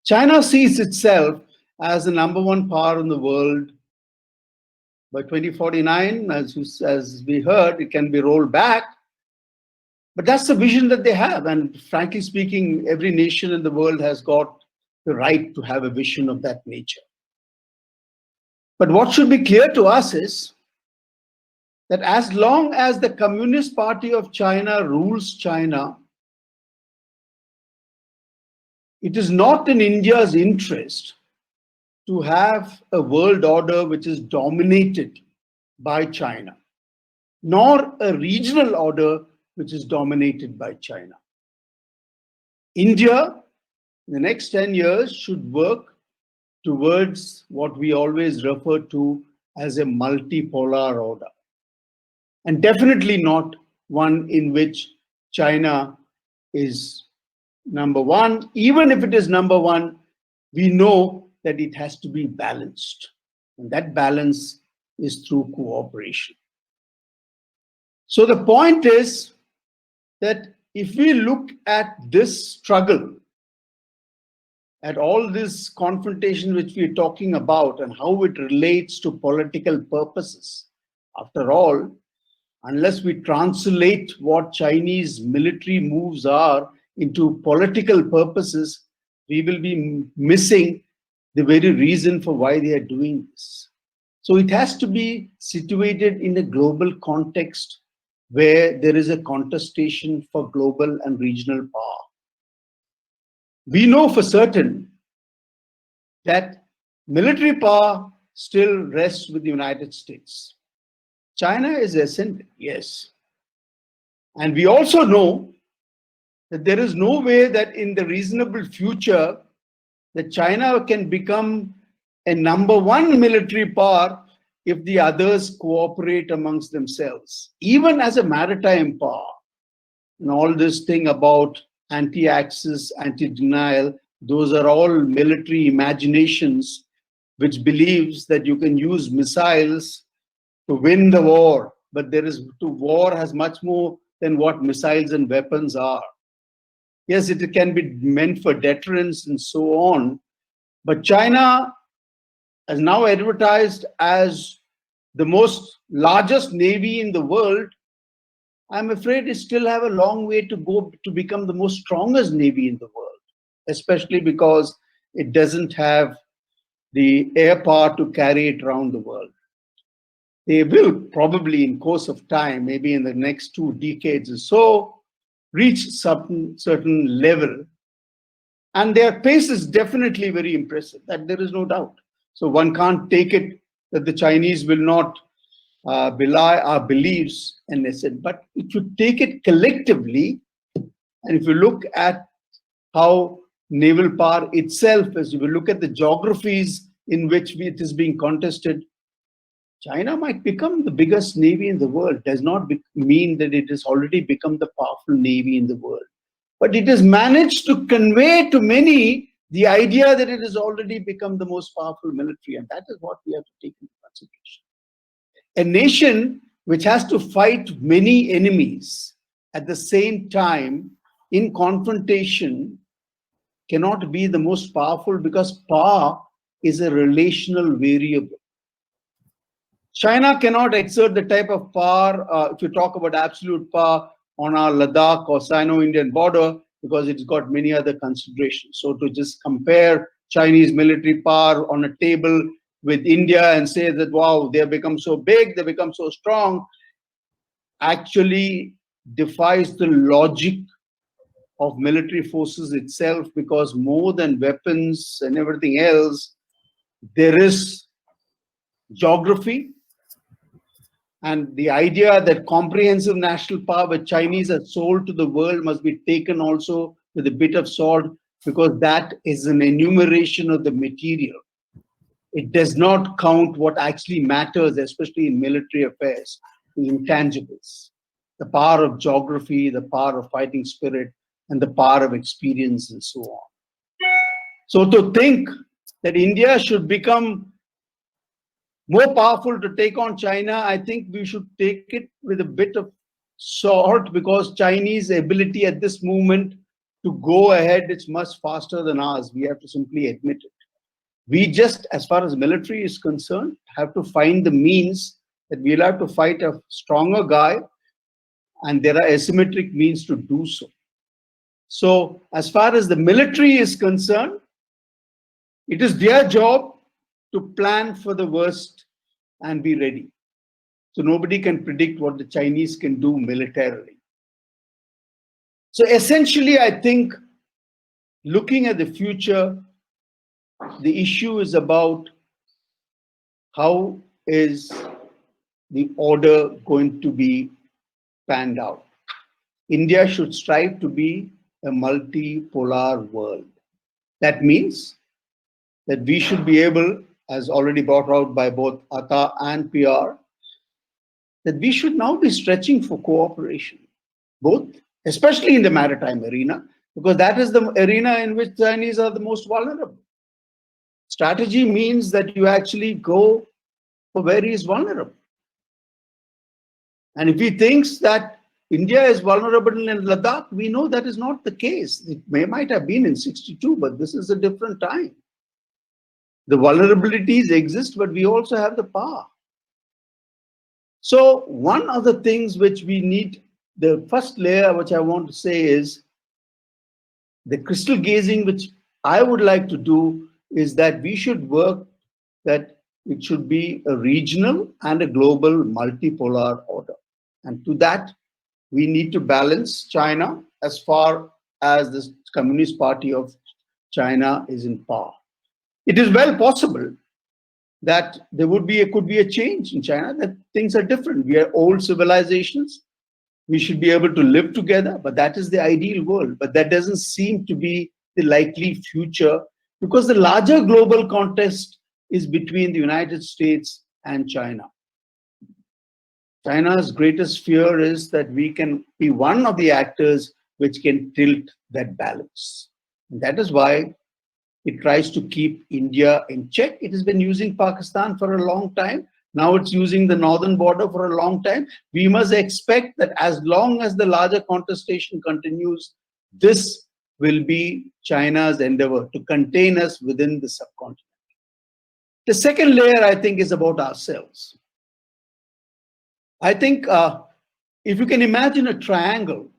China sees itself as the number one power in the world. By 2049, as we heard, it can be rolled back. But that's the vision that they have. And frankly speaking, every nation in the world has got the right to have a vision of that nature. But what should be clear to us is that as long as the Communist Party of China rules China, it is not in India's interest to have a world order which is dominated by China, nor a regional order which is dominated by China. India, in the next 10 years, should work towards what we always refer to as a multipolar order. And definitely not one in which China is number one. Even if it is number one, we know that it has to be balanced. And that balance is through cooperation. So the point is that if we look at this struggle, at all this confrontation which we are talking about and how it relates to political purposes, after all, unless we translate what Chinese military moves are into political purposes, we will be missing the very reason for why they are doing this. So it has to be situated in a global context where there is a contestation for global and regional power. We know for certain that military power still rests with the United States. China is ascending, yes. And we also know that there is no way that in the reasonable future that China can become a number one military power if the others cooperate amongst themselves, even as a maritime power. And all this thing about anti-access, anti-denial, those are all military imaginations which believes that you can use missiles to win the war, but war has much more than what missiles and weapons are. Yes, it can be meant for deterrence and so on, but China is now advertised as the largest navy in the world. I'm afraid it still have a long way to go to become the most strongest navy in the world, especially because it doesn't have the air power to carry it around the world. They will probably in course of time, maybe in the next 2 decades or so, reach certain level. And their pace is definitely very impressive, that there is no doubt. So one can't take it that the Chinese will not belie our beliefs and ascend. But if you take it collectively, and if you look at how naval power itself, as you will look at the geographies in which it is being contested, China might become the biggest navy in the world. Does not mean that it has already become the powerful navy in the world. But it has managed to convey to many the idea that it has already become the most powerful military. And that is what we have to take into consideration. A nation which has to fight many enemies at the same time in confrontation cannot be the most powerful, because power is a relational variable. China cannot exert the type of power, if you talk about absolute power, on our Ladakh or Sino-Indian border, because it's got many other considerations. So to just compare Chinese military power on a table with India and say that, wow, they have become so big, they become so strong, actually defies the logic of military forces itself, because more than weapons and everything else, there is geography. And the idea that comprehensive national power which Chinese have sold to the world must be taken also with a bit of salt, because that is an enumeration of the material. It does not count what actually matters, especially in military affairs, the intangibles, the power of geography, the power of fighting spirit, and the power of experience, and so on. So to think that India should become more powerful to take on China, I think we should take it with a bit of salt, because Chinese ability at this moment to go ahead, it's much faster than ours. We have to simply admit it. We just, as far as military is concerned, have to find the means that we'll have to fight a stronger guy, and there are asymmetric means to do so. So as far as the military is concerned, it is their job to plan for the worst and be ready. So nobody can predict what the Chinese can do militarily. So essentially, I think looking at the future, the issue is about how is the order going to be panned out. India should strive to be a multipolar world. That means that we should be able, as already brought out by both Atta and PR, that we should now be stretching for cooperation, both, especially in the maritime arena, because that is the arena in which Chinese are the most vulnerable. Strategy means that you actually go for where he is vulnerable. And if he thinks that India is vulnerable in Ladakh, we know that is not the case. It might have been in 62, but this is a different time. The vulnerabilities exist, but we also have the power. So one of the things which we need, the first layer which I want to say is the crystal gazing, which I would like to do, is that we should work that it should be a regional and a global multipolar order. And to that, we need to balance China as far as the Communist Party of China is in power. It is well possible that there could be a change in China, that things are different. We are old civilizations. We should be able to live together, but that is the ideal world. But that doesn't seem to be the likely future, because the larger global contest is between the United States and China. China's greatest fear is that we can be one of the actors which can tilt that balance. And that is why it tries to keep India in check. It has been using Pakistan for a long time. Now it's using the northern border for a long time. We must expect that as long as the larger contestation continues, this will be China's endeavor to contain us within the subcontinent. The second layer, I think, is about ourselves. I think if you can imagine a triangle,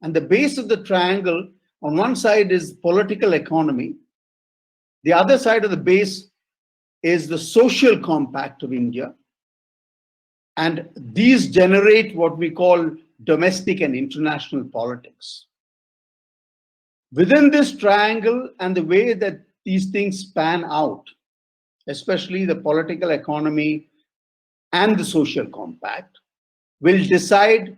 and the base of the triangle, on one side is political economy, the other side of the base is the social compact of India, and these generate what we call domestic and international politics. Within this triangle and the way that these things pan out, especially the political economy and the social compact, will decide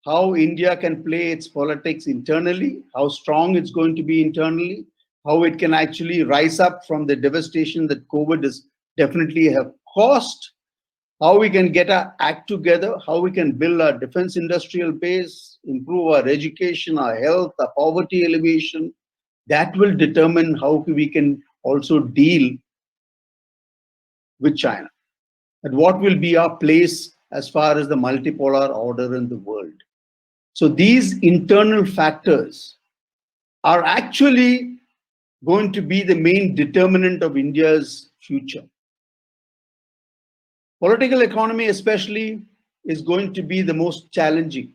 how India can play its politics internally, how strong it's going to be internally, how it can actually rise up from the devastation that COVID has definitely have caused, how we can get our act together, how we can build our defense industrial base, improve our education, our health, our poverty elevation. That will determine how we can also deal with China, and what will be our place as far as the multipolar order in the world. So these internal factors are actually going to be the main determinant of India's future. Political economy especially is going to be the most challenging.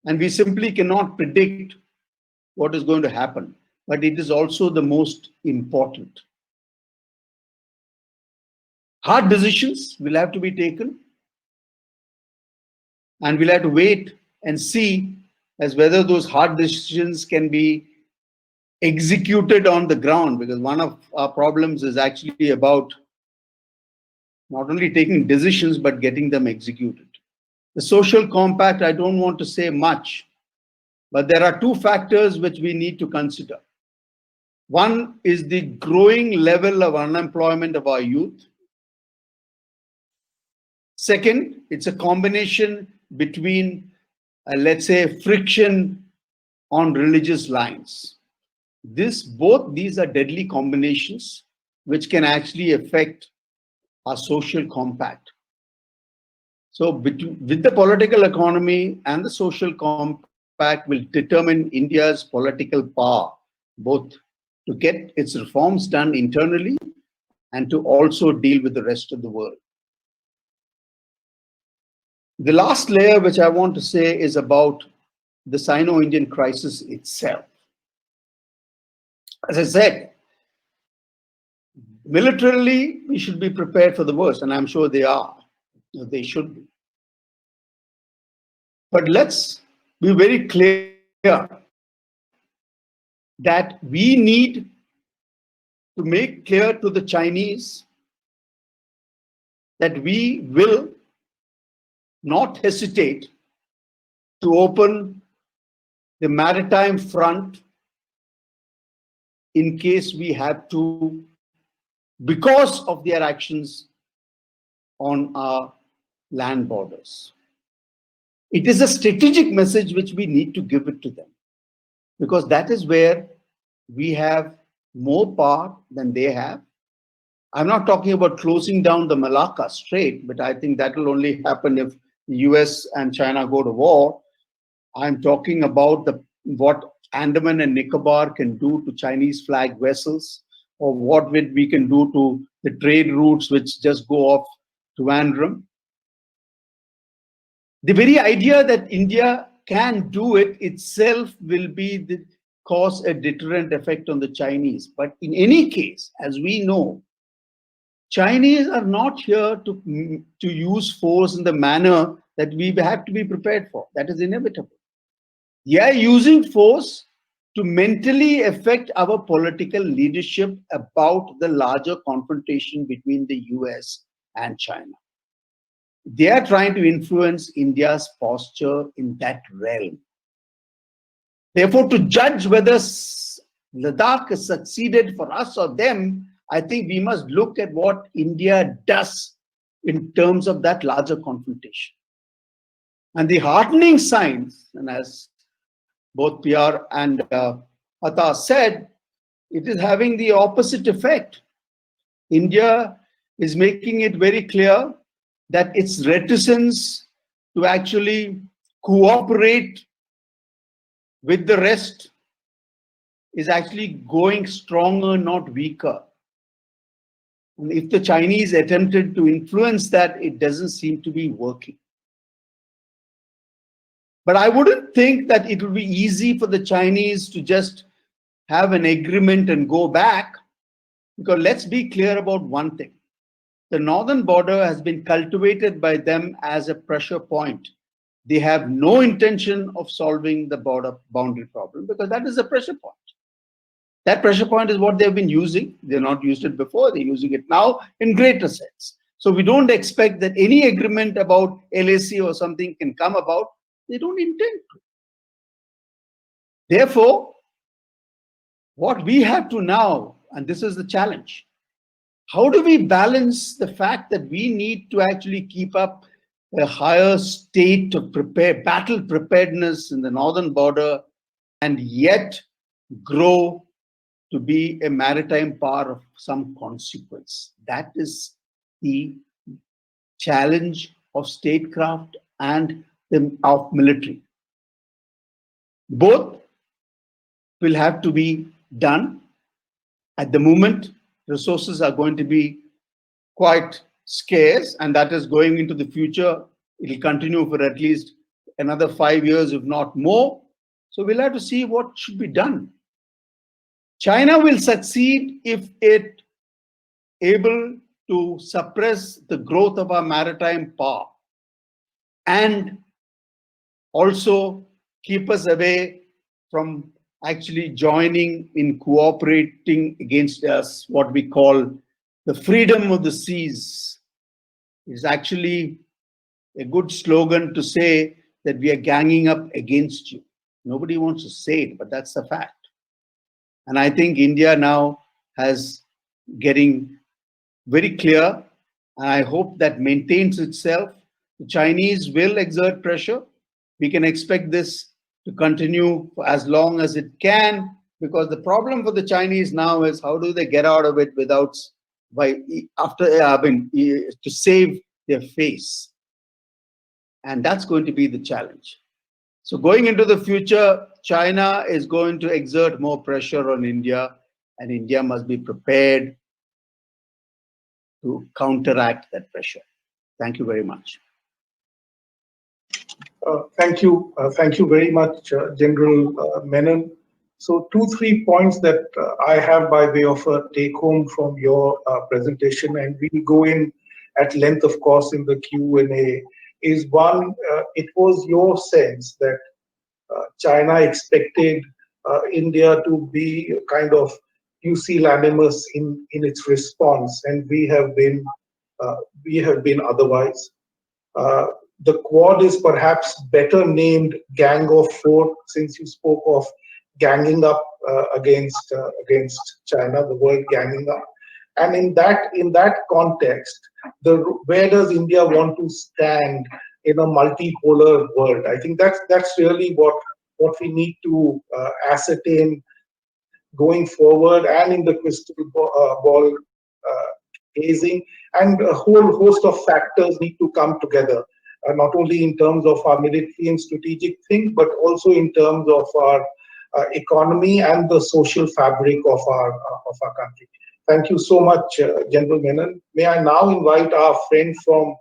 And we simply cannot predict what is going to happen, but it is also the most important. Hard decisions will have to be taken, and we'll have to wait and see as whether those hard decisions can be executed on the ground, because one of our problems is actually about not only taking decisions but getting them executed. The social compact, I don't want to say much, but there are two factors which we need to consider. One is the growing level of unemployment of our youth. Second, it's a combination between, let's say, friction on religious lines. Both these are deadly combinations which can actually affect our social compact. So with the political economy and the social compact will determine India's political power, both to get its reforms done internally and to also deal with the rest of the world. The last layer which I want to say is about the Sino-Indian crisis itself. As I said, militarily, we should be prepared for the worst, and I'm sure they are. They should be. But let's be very clear that we need to make clear to the Chinese that we will not hesitate to open the maritime front in case we have to, because of their actions on our land borders. It is a strategic message which we need to give it to them, because that is where we have more power than they have. I'm not talking about closing down the Malacca Strait, but I think that will only happen if the US and China go to war. I'm talking about what Andaman and Nicobar can do to Chinese flag vessels, or what we can do to the trade routes which just go off to Trivandrum. The very idea that India can do it itself will cause a deterrent effect on the Chinese. But in any case, as we know, Chinese are not here to use force in the manner that we have to be prepared for. That is inevitable. They are using force to mentally affect our political leadership about the larger confrontation between the US and China. They are trying to influence India's posture in that realm. Therefore, to judge whether Ladakh has succeeded for us or them, I think we must look at what India does in terms of that larger confrontation. And the heartening signs, and as both PR and Atta said, it is having the opposite effect. India is making it very clear that its reticence to actually cooperate with the rest is actually going stronger, not weaker. And if the Chinese attempted to influence that, it doesn't seem to be working. But I wouldn't think that it would be easy for the Chinese to just have an agreement and go back, because let's be clear about one thing. The northern border has been cultivated by them as a pressure point. They have no intention of solving the border boundary problem, because that is a pressure point. That pressure point is what they've been using. They've not used it before, they're using it now in greater sense. So we don't expect that any agreement about LAC or something can come about. They don't intend to. Therefore, what we have to now, and this is the challenge, how do we balance the fact that we need to actually keep up a higher state of battle preparedness in the northern border and yet grow to be a maritime power of some consequence? That is the challenge of statecraft and of military. Both will have to be done. At the moment, resources are going to be quite scarce, and that is going into the future. It will continue for at least another 5 years, if not more. So we'll have to see what should be done. China will succeed if it able to suppress the growth of our maritime power and also keep us away from actually joining in cooperating against us, what we call the freedom of the seas. It's actually a good slogan to say that we are ganging up against you. Nobody wants to say it, but that's the fact. And I think India now has getting very clear, and I hope that maintains itself. The Chinese will exert pressure. We can expect this to continue for as long as it can, because the problem for the Chinese now is how do they get out of it without, to save their face. And that's going to be the challenge. So going into the future, China is going to exert more pressure on India, and India must be prepared to counteract that pressure. Thank you very much. Thank you very much, General Menon. So 2-3 points that I have by way of a take home from your presentation, and we'll go in at length, of course, in the Q&A, is one, it was your sense that China expected India to be kind of pusillanimous in its response, and we have been otherwise. The Quad is perhaps better named Gang of Four, since you spoke of ganging up against China, the word ganging up. And in that context, where does India want to stand in a multipolar world? I think that's really what we need to ascertain going forward, and in the crystal ball gazing, and a whole host of factors need to come together, not only in terms of our military and strategic thing, but also in terms of our economy and the social fabric of our country. Thank you so much, General Menon. May I now invite our friend from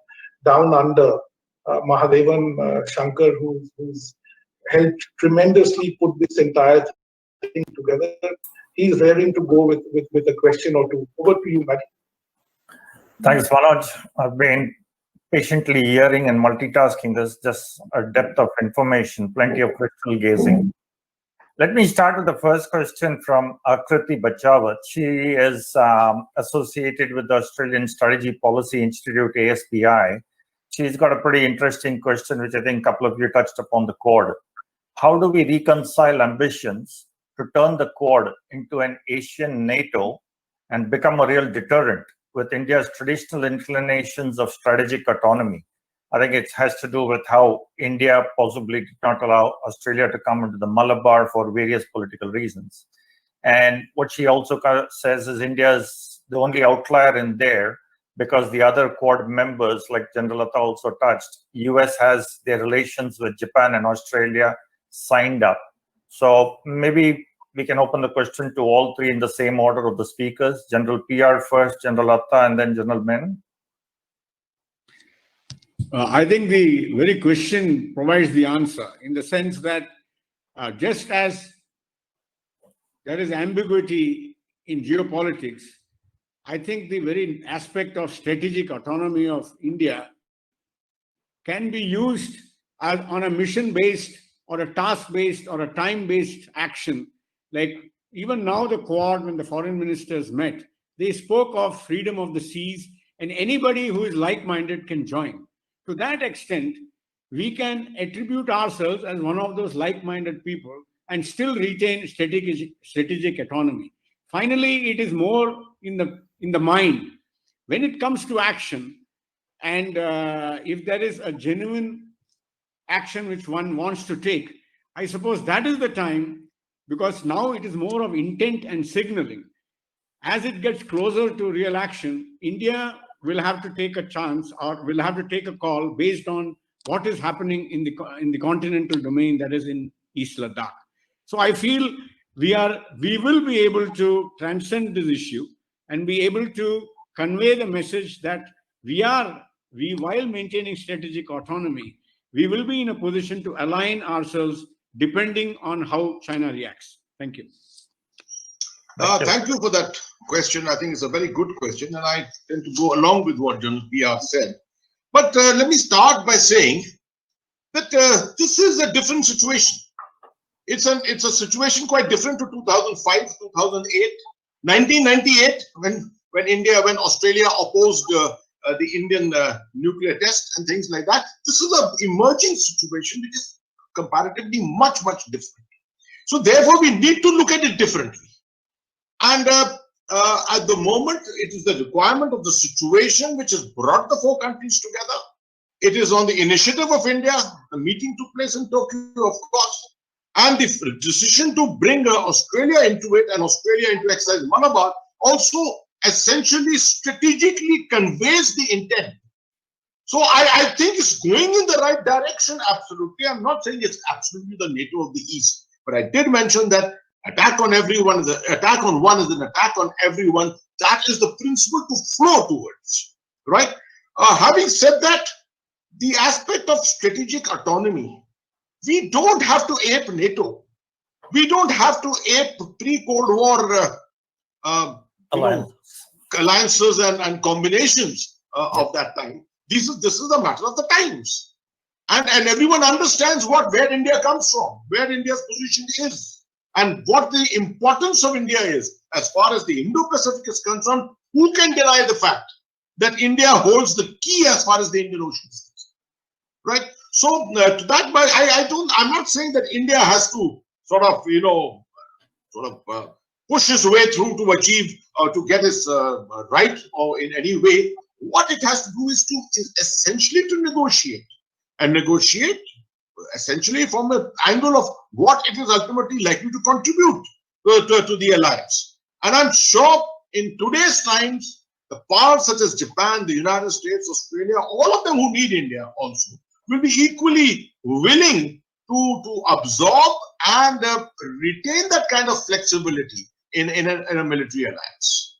down under, Mahadevan Shankar, who's helped tremendously put this entire thing together. He's raring to go with a question or two. Over to you, Madam. Thanks, Manoj. I've been patiently hearing and multitasking. There's just a depth of information, plenty of crystal gazing. Let me start with the first question from Akriti Bachawat. She is associated with the Australian Strategy Policy Institute, ASPI. She's got a pretty interesting question, which I think a couple of you touched upon, the Quad. How do we reconcile ambitions to turn the Quad into an Asian NATO and become a real deterrent with India's traditional inclinations of strategic autonomy? I think it has to do with how India possibly did not allow Australia to come into the Malabar for various political reasons. And what she also says is India is the only outlier in there because the other Quad members, like General Atta also touched, US has their relations with Japan and Australia signed up. So maybe we can open the question to all three in the same order of the speakers. General PR first, General Atta, and then General Menon. I think the very question provides the answer, in the sense that just as there is ambiguity in geopolitics, I think the very aspect of strategic autonomy of India can be used as on a mission-based or a task-based or a time-based action. Like even now the Quad, when the foreign ministers met, they spoke of freedom of the seas, and anybody who is like-minded can join. To that extent, we can attribute ourselves as one of those like-minded people and still retain strategic autonomy. Finally, it is more in the mind. When it comes to action, and if there is a genuine action which one wants to take, I suppose that is the time, because now it is more of intent and signaling. As it gets closer to real action, India will have to take a chance, or will have to take a call based on what is happening in the continental domain, that is in East Ladakh. So I feel we will be able to transcend this issue and be able to convey the message that while maintaining strategic autonomy, we will be in a position to align ourselves depending on how China reacts. Thank you. Thank you for that question. I think it's a very good question, and I tend to go along with what General PR said. But let me start by saying that this is a different situation. It's a situation quite different to 2005, 2008, 1998, when Australia opposed the Indian nuclear test and things like that. This is an emerging situation which is comparatively much different. So therefore, we need to look at it differently. And at the moment, it is the requirement of the situation which has brought the four countries together. It is on the initiative of India. The meeting took place in Tokyo, of course, and the decision to bring Australia into it and Australia into Exercise Malabar also essentially strategically conveys the intent. So I think it's going in the right direction, absolutely. I'm not saying it's absolutely the NATO of the East, but I did mention that attack on everyone is an attack on one is an attack on everyone. That is the principle to flow towards, right? Having said that, the aspect of strategic autonomy, we don't have to ape NATO. We don't have to ape pre-Cold War alliances and combinations of that time. This is a matter of the times, and everyone understands where India comes from, where India's position is, and what the importance of India is as far as the Indo-Pacific is concerned. Who can deny the fact that India holds the key as far as the Indian Ocean is concerned, right? So to that, I'm not saying that India has to sort of push his way through to achieve to get his right, or in any way. What it has to do is essentially to negotiate, and negotiate essentially from the angle of what it is ultimately likely to contribute to the alliance. And I'm sure in today's times, the powers such as Japan, the United States, Australia, all of them who need India also will be equally willing to absorb and retain that kind of flexibility in a military alliance.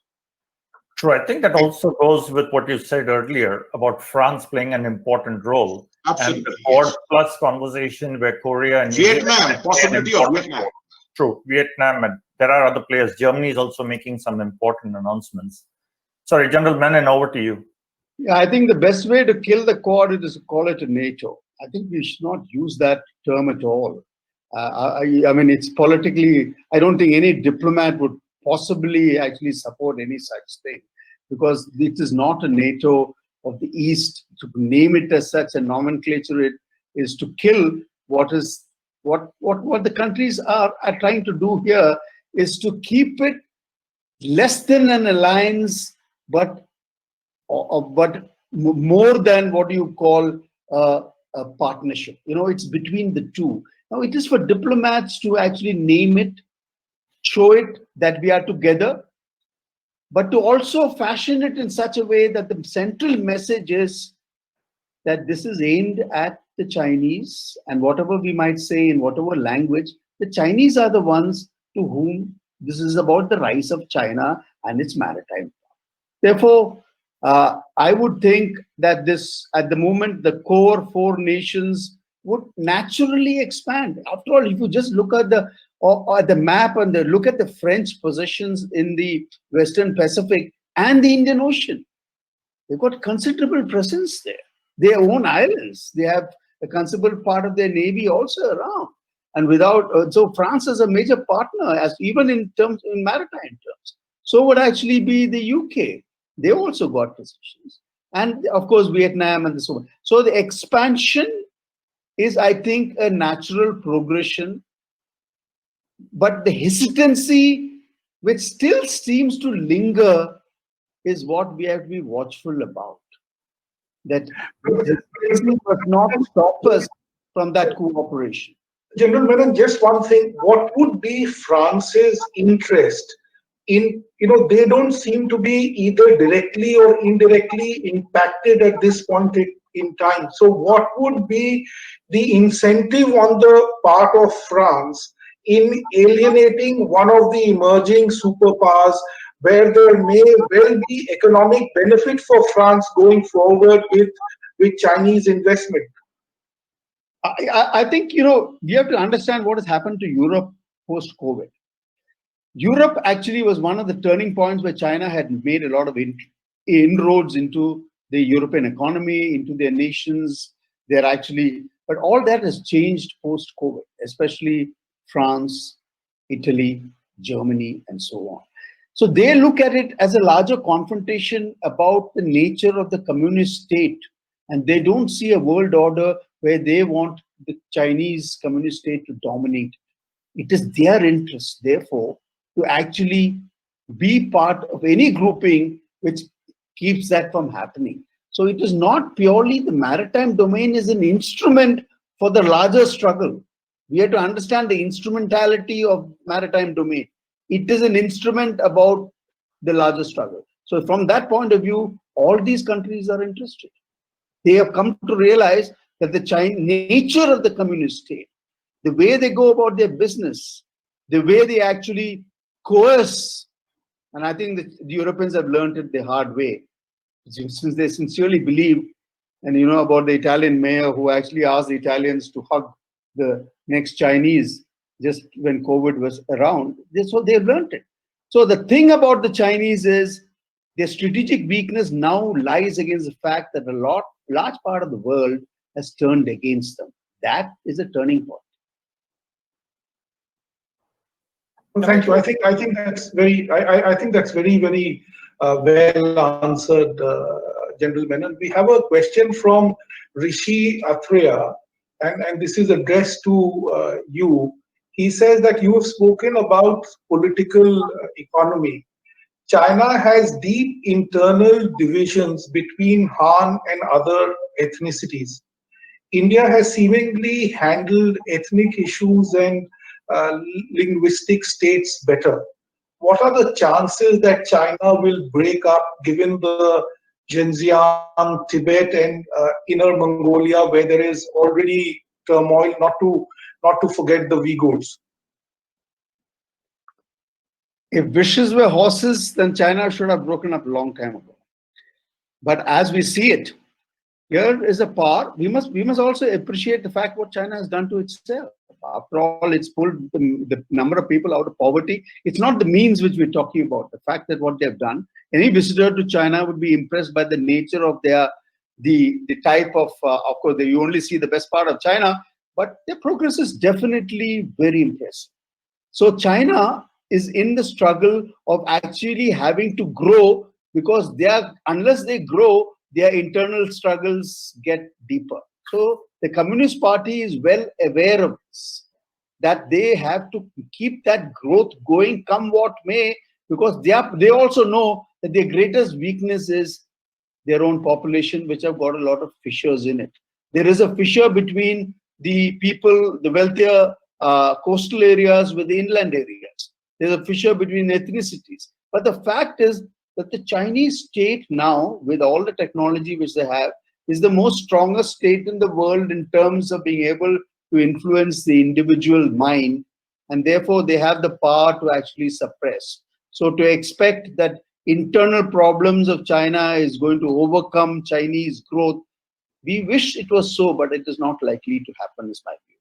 True. I think that also goes with what you said earlier about France playing an important role. Absolutely. And the Quad Plus conversation where Korea and Vietnam, possibility of Vietnam. True, Vietnam, and there are other players. Germany is also making some important announcements. Sorry, General Menon, over to you. Yeah, I think the best way to kill the Quad is to call it a NATO. I think we should not use that term at all. I mean, it's politically, I don't think any diplomat would possibly actually support any such thing, because it is not a NATO of the East. To name it as such a nomenclature, it is to kill what the countries are trying to do here, is to keep it less than an alliance, but more than what you call a partnership. You know, it's between the two. Now, it is for diplomats to actually name it, show it that we are together, but to also fashion it in such a way that the central message is that this is aimed at the Chinese, and whatever we might say in whatever language, the Chinese are the ones to whom this is about the rise of China and its maritime. Therefore, I would think that this, at the moment, the core four nations would naturally expand. After all, if you just look at the map and look at the French positions in the Western Pacific and the Indian Ocean, they've got considerable presence there. They own islands. They have a considerable part of their navy also around. And so France is a major partner, as even in maritime terms. So would actually be the UK. They also got positions. And of course, Vietnam and so on. So the expansion is, I think, a natural progression. But the hesitancy, which still seems to linger, is what we have to be watchful about. That hesitancy must not stop us from that cooperation. General Menon, just one thing. What would be France's interest in, they don't seem to be either directly or indirectly impacted at this point in time. So what would be the incentive on the part of France in alienating one of the emerging superpowers where there may well be economic benefit for France going forward with Chinese investment? I think, we have to understand what has happened to Europe post-COVID. Europe actually was one of the turning points where China had made a lot of inroads into the European economy, into their nations. But all that has changed post-COVID, especially France, Italy, Germany, and so on. So they look at it as a larger confrontation about the nature of the communist state, and they don't see a world order where they want the Chinese communist state to dominate. It is their interest, therefore, to actually be part of any grouping which keeps that from happening. So it is not purely the maritime domain is an instrument for the larger struggle. We have to understand the instrumentality of maritime domain. It is an instrument about the larger struggle. So from that point of view, all these countries are interested. They have come to realize that the nature of the communist state, the way they go about their business, the way they actually coerce, and I think that the Europeans have learned it the hard way, since they sincerely believe, and you know about the Italian mayor who actually asked the Italians to hug the next Chinese just when COVID was around. So they've learned it. So the thing about the Chinese is their strategic weakness now lies against the fact that a large part of the world has turned against them. That is a turning point. Well, thank you. I think that's very very well answered, General Menon. We have a question from Rishi Athreya, and this is addressed to you. He says that you have spoken about political economy. China has deep internal divisions between Han and other ethnicities. India has seemingly handled ethnic issues and linguistic states better. What are the chances that China will break up, given the Xinjiang, Tibet, and Inner Mongolia, where there is already turmoil? Not to forget the Uyghurs. If wishes were horses, then China should have broken up a long time ago. But as we see it, here is a power. We must also appreciate the fact what China has done to itself. After all, it's pulled the number of people out of poverty. It's not the means which we're talking about. The fact that what they've done. Any visitor to China would be impressed by the nature of the type of course, you only see the best part of China, but their progress is definitely very impressive. So China is in the struggle of actually having to grow, because unless they grow, their internal struggles get deeper. So the Communist Party is well aware of this, that they have to keep that growth going come what may, because they also know that their greatest weakness is their own population, which have got a lot of fissures in it. There is a fissure between the people, the wealthier coastal areas with the inland areas. There's a fissure between ethnicities. But the fact is that the Chinese state now, with all the technology which they have, is the most strongest state in the world in terms of being able to influence the individual mind, and therefore they have the power to actually suppress. So to expect that internal problems of China is going to overcome Chinese growth, we wish it was so, but it is not likely to happen, is my view.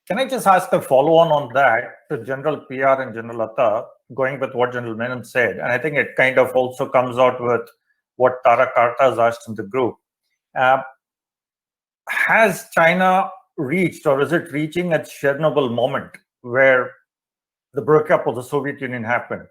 Can I just ask a follow-on on that to General PR and General Atta, going with what General Menon said, and I think it kind of also comes out with what Tara Karta has asked in the group. Has China reached, or is it reaching its Chernobyl moment where the breakup of the Soviet Union happened?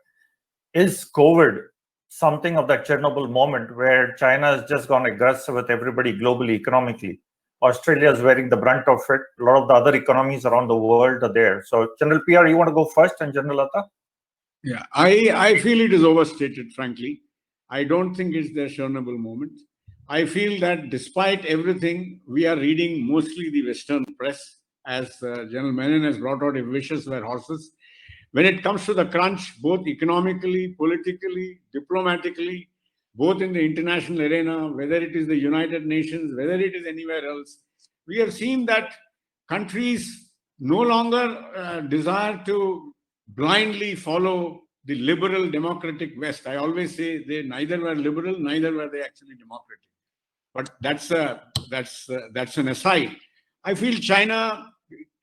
Is COVID something of that Chernobyl moment where China has just gone aggressive with everybody globally, economically? Australia is wearing the brunt of it. A lot of the other economies around the world are there. So, General PR, you want to go first, and General Atta? Yeah, I feel it is overstated, frankly. I don't think it's the Chernobyl moment. I feel that despite everything, we are reading mostly the Western press, as General Menon has brought out, if wishes were horses. When it comes to the crunch, both economically, politically, diplomatically, both in the international arena, whether it is the United Nations, whether it is anywhere else, we have seen that countries no longer desire to blindly follow the liberal democratic West. I always say they neither were liberal, neither were they actually democratic. But that's an aside. I feel China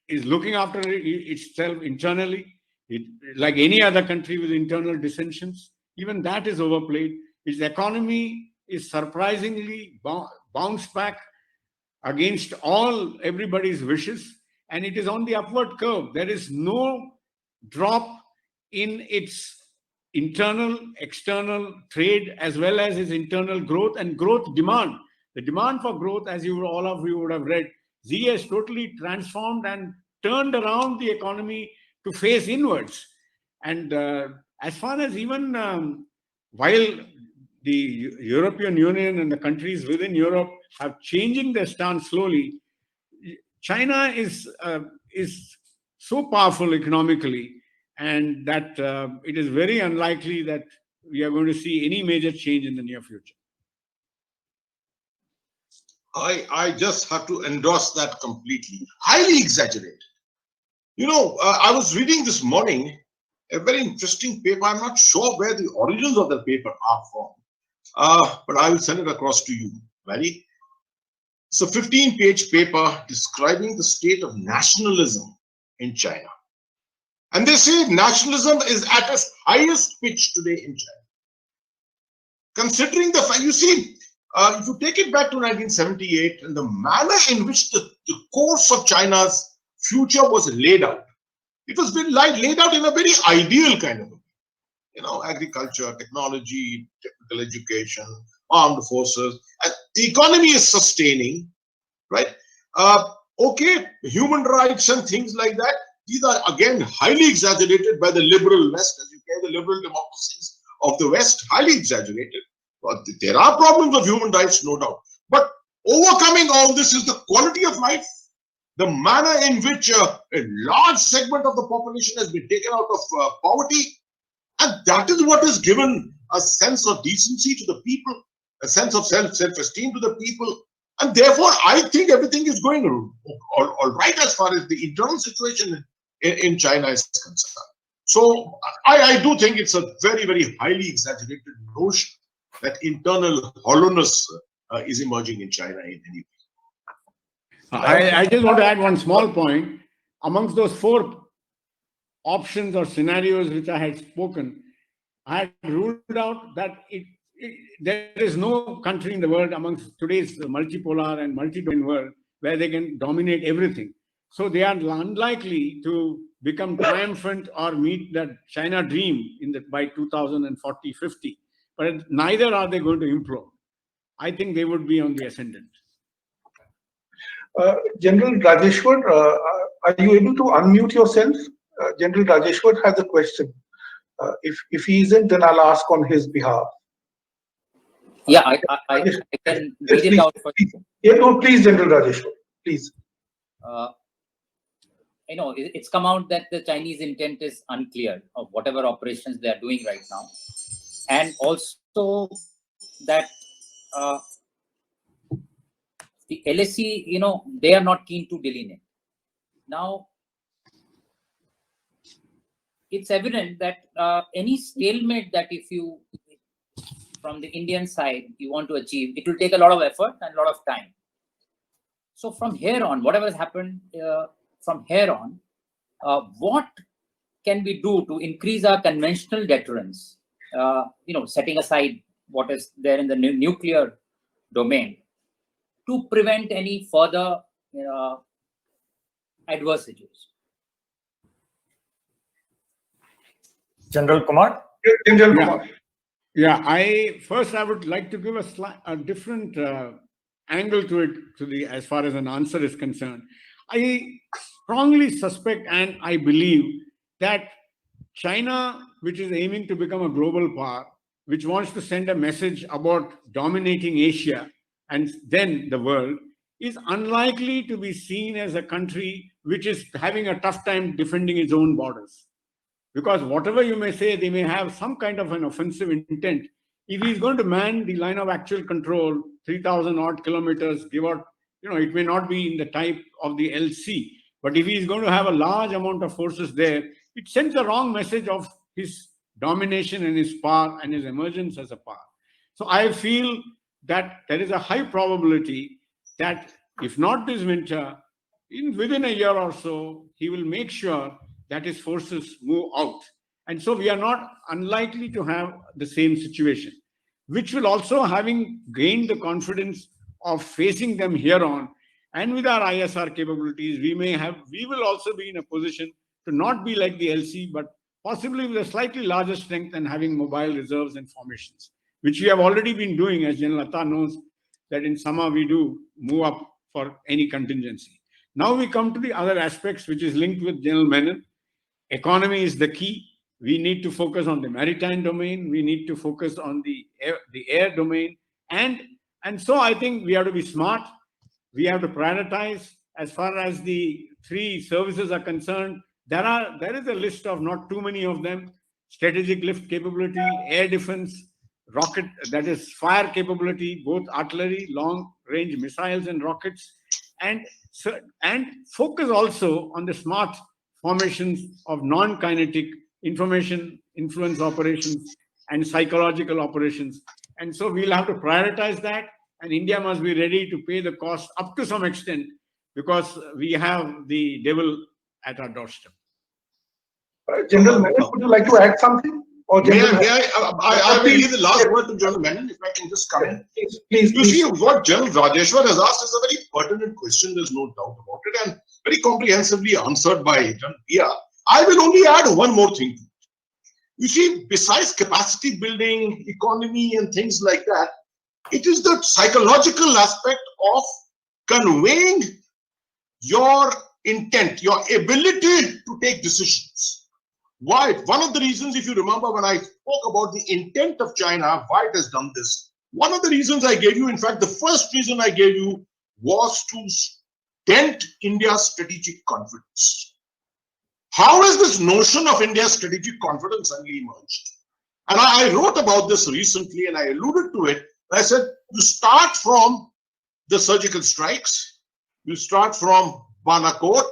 is looking after itself internally. Like any other country with internal dissensions, even that is overplayed. Its economy is surprisingly bounced back against everybody's wishes, and it is on the upward curve. There is no drop in its internal, external trade, as well as its internal growth and growth demand. The demand for growth, as all of you would have read, Xi has totally transformed and turned around the economy to face inwards. And as far as even while the European Union and the countries within Europe have changing their stance slowly, China is so powerful economically, and that it is very unlikely that we are going to see any major change in the near future. I just have to endorse that completely. Highly exaggerated. I was reading this morning a very interesting paper. I'm not sure where the origins of the paper are from, but I will send it across to you. Ready? It's a 15-page paper describing the state of nationalism in China. And they say nationalism is at its highest pitch today in China. Considering the fact, you see, if you take it back to 1978 and the manner in which the course of China's future was laid out, it was been laid out in a very ideal kind of way. Agriculture, technology, technical education, armed forces, and the economy is sustaining, right? Okay, human rights and things like that. These are again highly exaggerated by the liberal West, as you say, the liberal democracies of the West, highly exaggerated. But there are problems of human rights, no doubt. But overcoming all this is the quality of life, the manner in which a large segment of the population has been taken out of poverty. And that is what has given a sense of decency to the people, a sense of self-esteem to the people. And therefore, I think everything is going all right as far as the internal situation in China is concerned. So I do think it's a very, very highly exaggerated notion that internal hollowness is emerging in China in any way. I just want to add one small point. Amongst those 4 options or scenarios which I had spoken, I had ruled out that there is no country in the world amongst today's multipolar and multi-domain world where they can dominate everything. So they are unlikely to become triumphant or meet that China dream by 2040, 50. But neither are they going to implode. I think they would be on the ascendant. General Rajeshwar, are you able to unmute yourself? General Rajeshwar has a question. If he isn't, then I'll ask on his behalf. Yeah, I can read it out for you. Yeah, no, please, General Rajeshwar, please. It's come out that the Chinese intent is unclear of whatever operations they are doing right now. And also that the LSE, they are not keen to delineate. Now, it's evident that any stalemate that from the Indian side, you want to achieve, it will take a lot of effort and a lot of time. So from here on, whatever has happened from here on, what can we do to increase our conventional deterrence? Setting aside what is there in the nuclear domain, to prevent any further adversities. General Kumar? General Kumar. Yeah, I would like to give a different angle to it, as far as an answer is concerned. I strongly suspect and I believe that China, which is aiming to become a global power, which wants to send a message about dominating Asia and then the world, is unlikely to be seen as a country which is having a tough time defending its own borders. Because whatever you may say, they may have some kind of an offensive intent. If he's going to man the line of actual control, 3,000 odd kilometers, give out, it may not be in the type of the LC, But if he is going to have a large amount of forces there, it sends a wrong message of his domination and his power and his emergence as a power. So I feel that there is a high probability that if not this winter, within a year or so, he will make sure that his forces move out. And so we are not unlikely to have the same situation, which will also, having gained the confidence of facing them here on, and with our ISR capabilities, we will also be in a position to not be like the LC, but possibly with a slightly larger strength and having mobile reserves and formations, which we have already been doing, as General Atta knows, that in summer we do move up for any contingency. Now we come to the other aspects, which is linked with General Menon. Economy is the key. We need to focus on the maritime domain. We need to focus on the air domain. And so I think we have to be smart. We have to prioritize. As far as the 3 services are concerned, there is a list of not too many of them: strategic lift capability, air defense, rocket, that is fire capability, both artillery, long range missiles and rockets, and focus also on the smart formations of non-kinetic information influence operations and psychological operations. And so we'll have to prioritize that, and India must be ready to pay the cost up to some extent, because we have the devil at our doorstep. General Menon, would you like to add something? Or May General I will leave the last word to General Menon, if I can just come in. Please. You see, what General Rajeshwar has asked is a very pertinent question, there's no doubt about it, and very comprehensively answered by General Bia. I will only add one more thing. You see, besides capacity building, economy, and things like that, it is the psychological aspect of conveying your intent, your ability to take decisions. Why? One of the reasons, if you remember when I spoke about the intent of China, why it has done this, one of the reasons I gave you, in fact, the first reason I gave you was to dent India's strategic confidence. How has this notion of India's strategic confidence suddenly emerged? And I wrote about this recently and I alluded to it. I said, you start from the surgical strikes, you start from Banakot,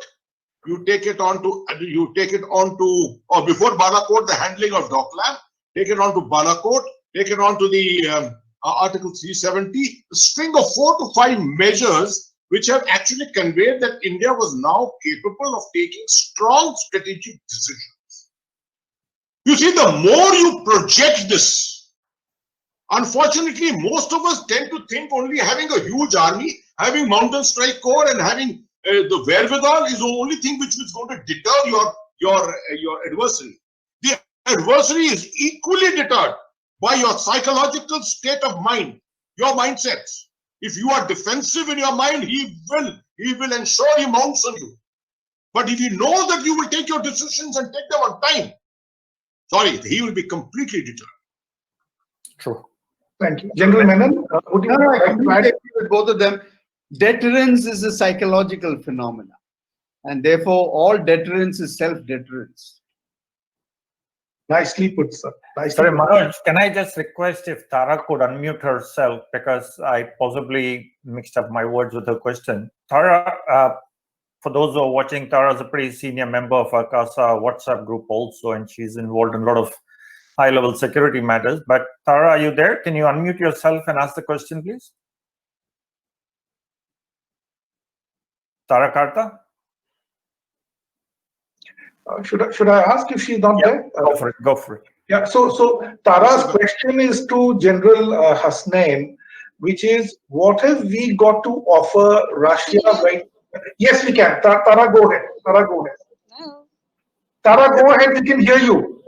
you take it on to, or before Banakot, the handling of Doklam, take it on to Banakot, take it on to the Article 370, a string of 4 to 5 measures which have actually conveyed that India was now capable of taking strong strategic decisions. You see, the more you project this, unfortunately, most of us tend to think only having a huge army, having Mountain Strike Corps and having the wherewithal is the only thing which is going to deter your adversary. The adversary is equally deterred by your psychological state of mind, your mindsets. If you are defensive in your mind, he will ensure he mounts on you. But if you know that you will take your decisions and take them on time, sorry, he will be completely deterred. True. Thank you. General Menon, would you I like to completely add? agree with both of them. Deterrence is a psychological phenomenon, and therefore all deterrence is self-deterrence. Nicely put, sir. Nicely Sorry, put. Manoj, can I just request if Tara could unmute herself, because I possibly mixed up my words with her question. Tara, for those who are watching, Tara is a pretty senior member of our CASA WhatsApp group also, and she's involved in a lot of high-level security matters. But Tara, are you there? Can you unmute yourself and ask the question, please? Tara Karta? Should I ask if she's not there? Go for it. Go for it. Yeah. So Tara's question is to General Hasnain, which is, what have we got to offer Russia right? Yes, we can. Tara, go ahead. Tara, go ahead. No. Tara, go ahead. We can hear you.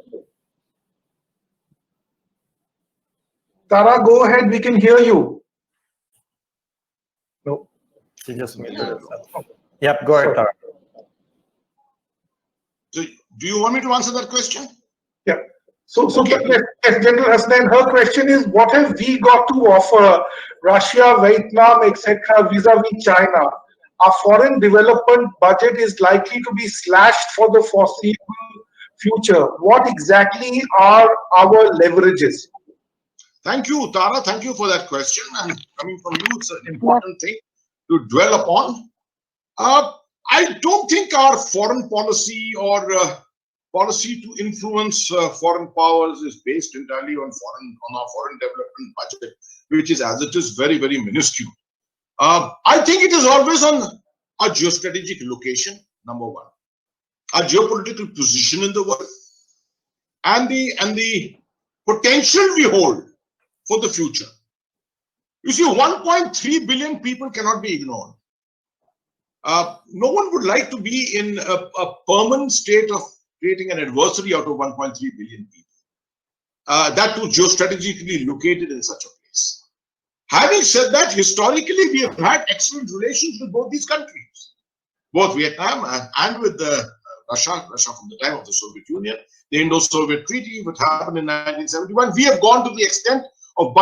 Tara, go ahead. We can hear you. No. She just muted herself. Yep, go ahead, Tara. So, do you want me to answer that question? Yeah. So Okay. yes, General Hasnain, her question is, what have we got to offer Russia, Vietnam, etc., vis-a-vis China? Our foreign development budget is likely to be slashed for the foreseeable future. What exactly are our leverages? Thank you, Tara. Thank you for that question. And coming from you, it's an important thing to dwell upon. I don't think our foreign policy or policy to influence foreign powers is based entirely on our foreign development budget, which is as it is very, very minuscule. I think it is always on our geostrategic location, number one, our geopolitical position in the world, and the potential we hold for the future. You see, 1.3 billion people cannot be ignored. No one would like to be in a permanent state of creating an adversary out of 1.3 billion people. That too geostrategically located in such a place. Having said that, historically, we have had excellent relations with both these countries, both Vietnam and with Russia from the time of the Soviet Union, the Indo-Soviet Treaty, which happened in 1971. We have gone to the extent of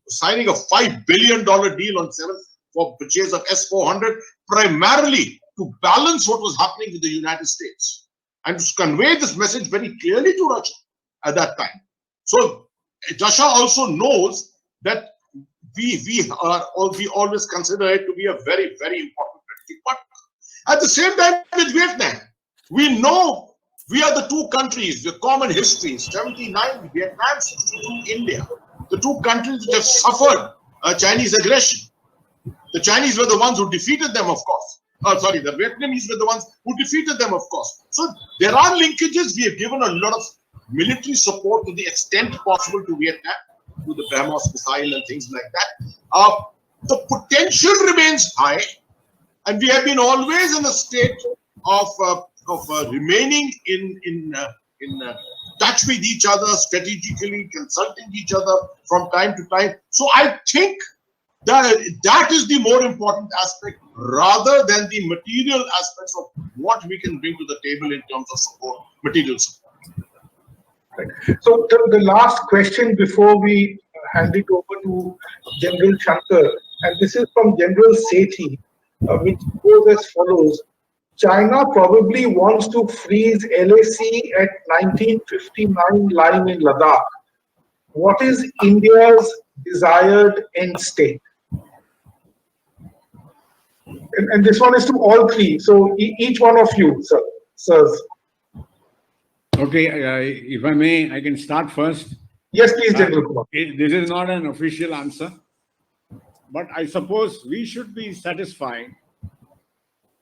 signing a $5 billion deal on 7th for purchase of S-400, primarily to balance what was happening with the United States and to convey this message very clearly to Russia at that time. So Russia also knows that we always consider it to be a very, very important strategic partner. At the same time with Vietnam, we know we are the two countries with common histories, 79 Vietnam, 62 India, the two countries which have suffered Chinese aggression. The Chinese were the ones who defeated them, of course. Sorry, the Vietnamese were the ones who defeated them, of course. So there are linkages. We have given a lot of military support to the extent possible to Vietnam, to the BrahMos missile and things like that. The potential remains high, and we have been always in a state of remaining in touch with each other, strategically consulting each other from time to time. So I think that is the more important aspect rather than the material aspects of what we can bring to the table in terms of support, material support. Right. So the last question before we hand it over to General Shankar, and this is from General Sethi, which goes as follows. China probably wants to freeze LAC at 1959 line in Ladakh. What is India's desired end state? And this one is to all three. So each one of you, sirs. Okay, if I may, I can start first. Yes, please, General Kumar. This is not an official answer, but I suppose we should be satisfied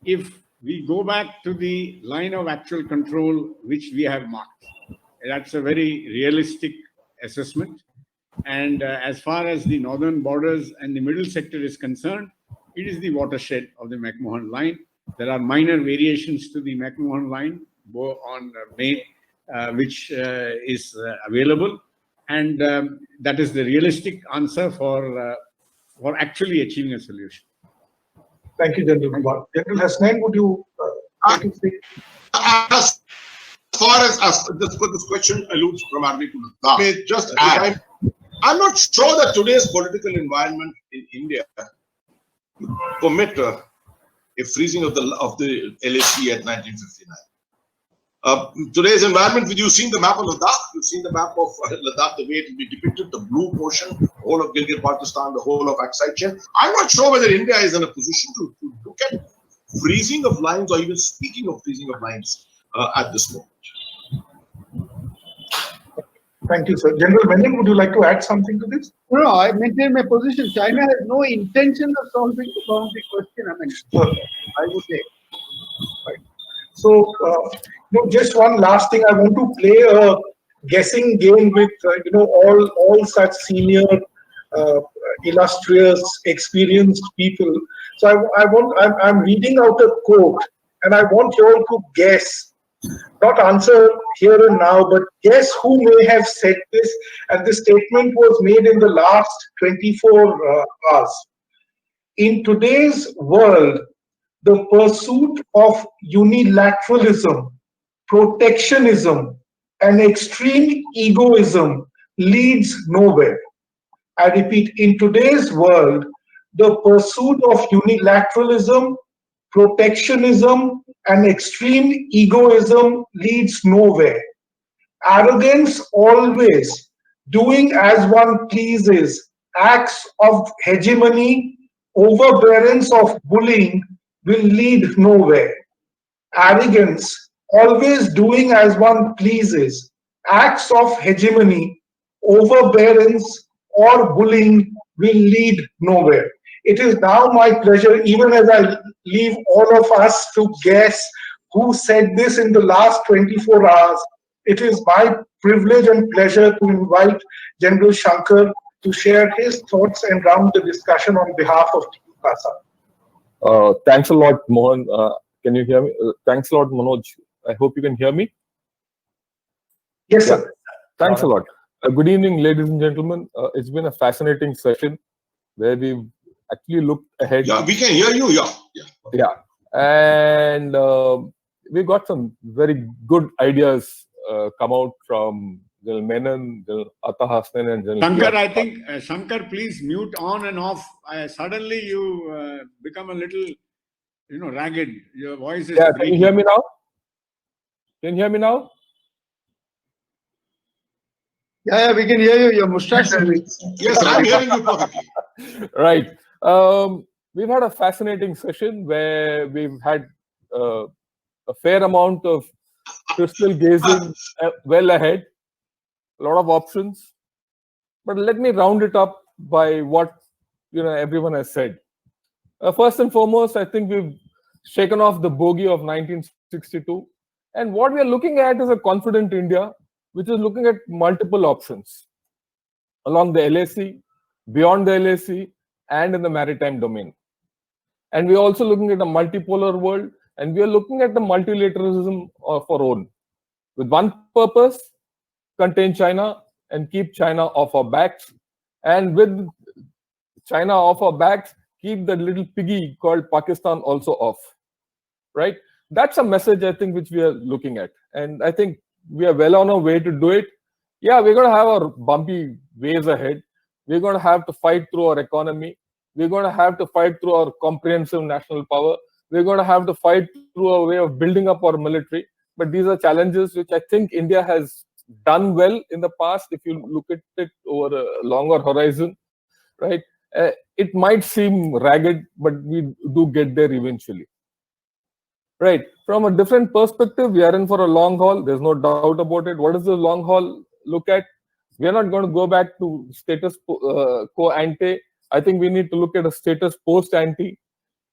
if we go back to the line of actual control which we have marked. That's a very realistic assessment. And as far as the northern borders and the middle sector is concerned, it is the watershed of the McMahon line. There are minor variations to the McMahon line on May, which is available. And that is the realistic answer for actually achieving a solution. Thank you, General Kumar. General Hasnain, would you like to speak? As far as this question alludes primarily to Ladakh, may I just add, I'm not sure that today's political environment in India permit a freezing of the LAC at 1959. Today's environment, you've seen the map of Ladakh, you've seen the map of Ladakh, the way it will be depicted, the blue portion, the whole of Gilgit-Baltistan, the whole of Aksai Chin. I'm not sure whether India is in a position to look at freezing of lines or even speaking of freezing of lines at this moment. Thank you, sir. General Menon, would you like to add something to this? No, I maintain my position. China has no intention of solving the boundary question. I mean, I would say. Right. So, just one last thing. I want to play a guessing game with all such senior, illustrious, experienced people. So I'm reading out a quote, and I want you all to guess. Not answer here and now, but guess who may have said this. And this statement was made in the last 24 hours. In today's world, the pursuit of unilateralism, protectionism, and extreme egoism leads nowhere. I repeat, in today's world, the pursuit of unilateralism, protectionism, and extreme egoism leads nowhere. Arrogance always, doing as one pleases, acts of hegemony, overbearance of bullying, will lead nowhere. Arrogance, always doing as one pleases, acts of hegemony, overbearance, or bullying will lead nowhere. It is now my pleasure, even as I leave all of us to guess who said this in the last 24 hours. It is my privilege and pleasure to invite General Shankar to share his thoughts and round the discussion on behalf of Team CASA. Thanks a lot, Mohan. Can you hear me? Thanks a lot, Manoj. I hope you can hear me. Yes, sir. Thanks a lot. Good evening, ladies and gentlemen. It's been a fascinating session where we've actually looked ahead. Yeah, we can hear you. Yeah. And we got some very good ideas come out from General Menon, General Atta Hasnain, and General Shankar, Piat. I think, Shankar, please mute on and off. Suddenly you become a little, ragged. Your voice is Yeah, can breaking. you hear me now? Can you hear me now? Yeah, we can hear you. Your mustache. Yes, I'm hearing you perfectly. Right. We've had a fascinating session where we've had a fair amount of crystal gazing well ahead, a lot of options. But let me round it up by what everyone has said. First and foremost, I think we've shaken off the bogey of 1962, and what we are looking at is a confident India, which is looking at multiple options along the LAC, beyond the LAC, and in the maritime domain. And we're also looking at a multipolar world, and we are looking at the multilateralism of our own, with one purpose: contain China and keep China off our backs. And with China off our backs, keep the little piggy called Pakistan also off. Right? That's a message, I think, which we are looking at. And I think we are well on our way to do it. Yeah, we're going to have our bumpy ways ahead. We're going to have to fight through our economy. We're going to have to fight through our comprehensive national power. We're going to have to fight through a way of building up our military. But these are challenges which I think India has done well in the past. If you look at it over a longer horizon, right? It might seem ragged, but we do get there eventually. Right. From a different perspective, we are in for a long haul. There's no doubt about it. What does the long haul look at? We are not going to go back to status quo ante. I think we need to look at a status post ante.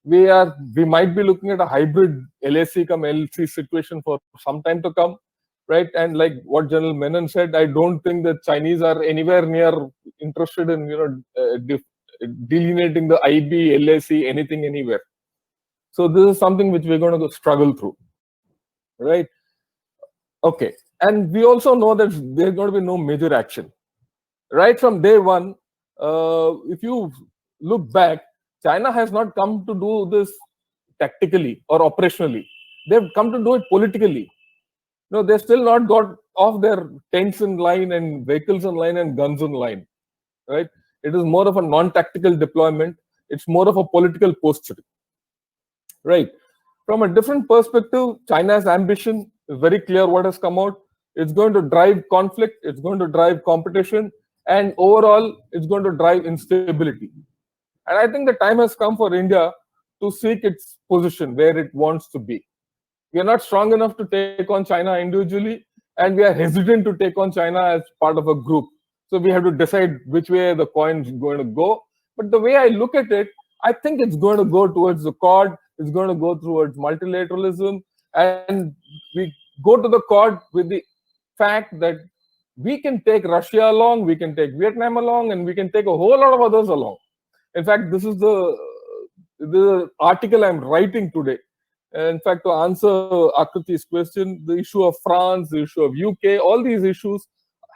We might be looking at a hybrid LAC come LC situation for some time to come, right? And like what General Menon said, I don't think the Chinese are anywhere near interested in delineating the IB, LAC, anything anywhere. So this is something which we're going to struggle through, right? Okay, and we also know that there's going to be no major action. Right from day one, if you look back, China has not come to do this tactically or operationally. They've come to do it politically. No, they've still not got off their tents in line and vehicles in line and guns in line, right? It is more of a non-tactical deployment. It's more of a political posturing. Right. From a different perspective, China's ambition is very clear what has come out. It's going to drive conflict, it's going to drive competition, and overall, it's going to drive instability. And I think the time has come for India to seek its position where it wants to be. We are not strong enough to take on China individually, and we are hesitant to take on China as part of a group. So we have to decide which way the coin is going to go. But the way I look at it, I think it's going to go towards the Quad. It's going to go towards multilateralism, and we go to the Quad with the fact that we can take Russia along, we can take Vietnam along, and we can take a whole lot of others along. In fact, this is the article I'm writing today. In fact, to answer Akriti's question, the issue of France, the issue of UK, all these issues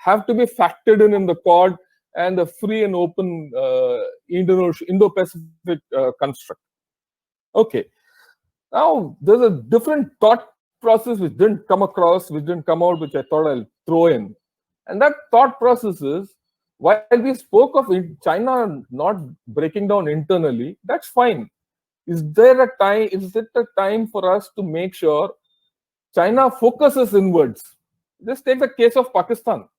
have to be factored in the Quad and the free and open Indo-Pacific construct. Okay. Now, there's a different thought process which didn't come across, which didn't come out, which I thought I'll throw in. And that thought process is, while we spoke of China not breaking down internally, that's fine. Is it a time for us to make sure China focuses inwards? Just take the case of Pakistan.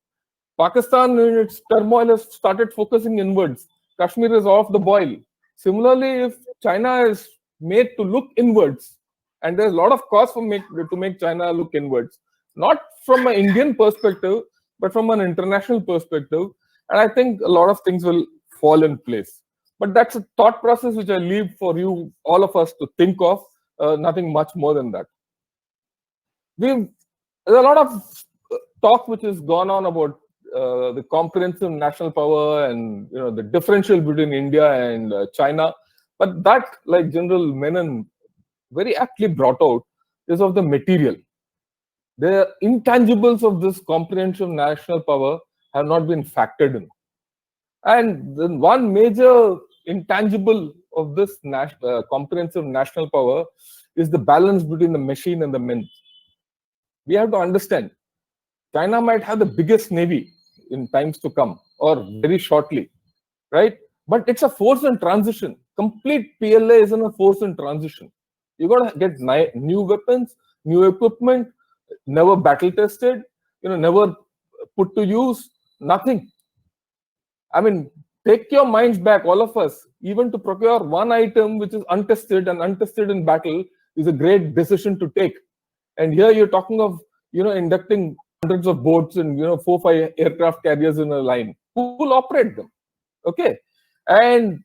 Pakistan, in its turmoil, has started focusing inwards. Kashmir is off the boil. Similarly, if China is made to look inwards, and there's a lot of cause to make China look inwards, not from an Indian perspective, but from an international perspective. And I think a lot of things will fall in place. But that's a thought process which I leave for you, all of us, to think of. Nothing much more than that. There's a lot of talk which has gone on about the comprehensive national power and the differential between India and China. But that, like General Menon very aptly brought out, is of the material. The intangibles of this comprehensive national power have not been factored in. And then one major intangible of this comprehensive national power is the balance between the machine and the men. We have to understand, China might have the biggest navy in times to come or very shortly, right? But it's a force in transition. Complete PLA is in a force in transition. You got to get new weapons, new equipment, never battle tested, never put to use, nothing. I mean, take your minds back, all of us. Even to procure one item which is untested and untested in battle is a great decision to take. And here you're talking of, inducting hundreds of boats and 4-5 aircraft carriers in a line. Who will operate them? Okay, and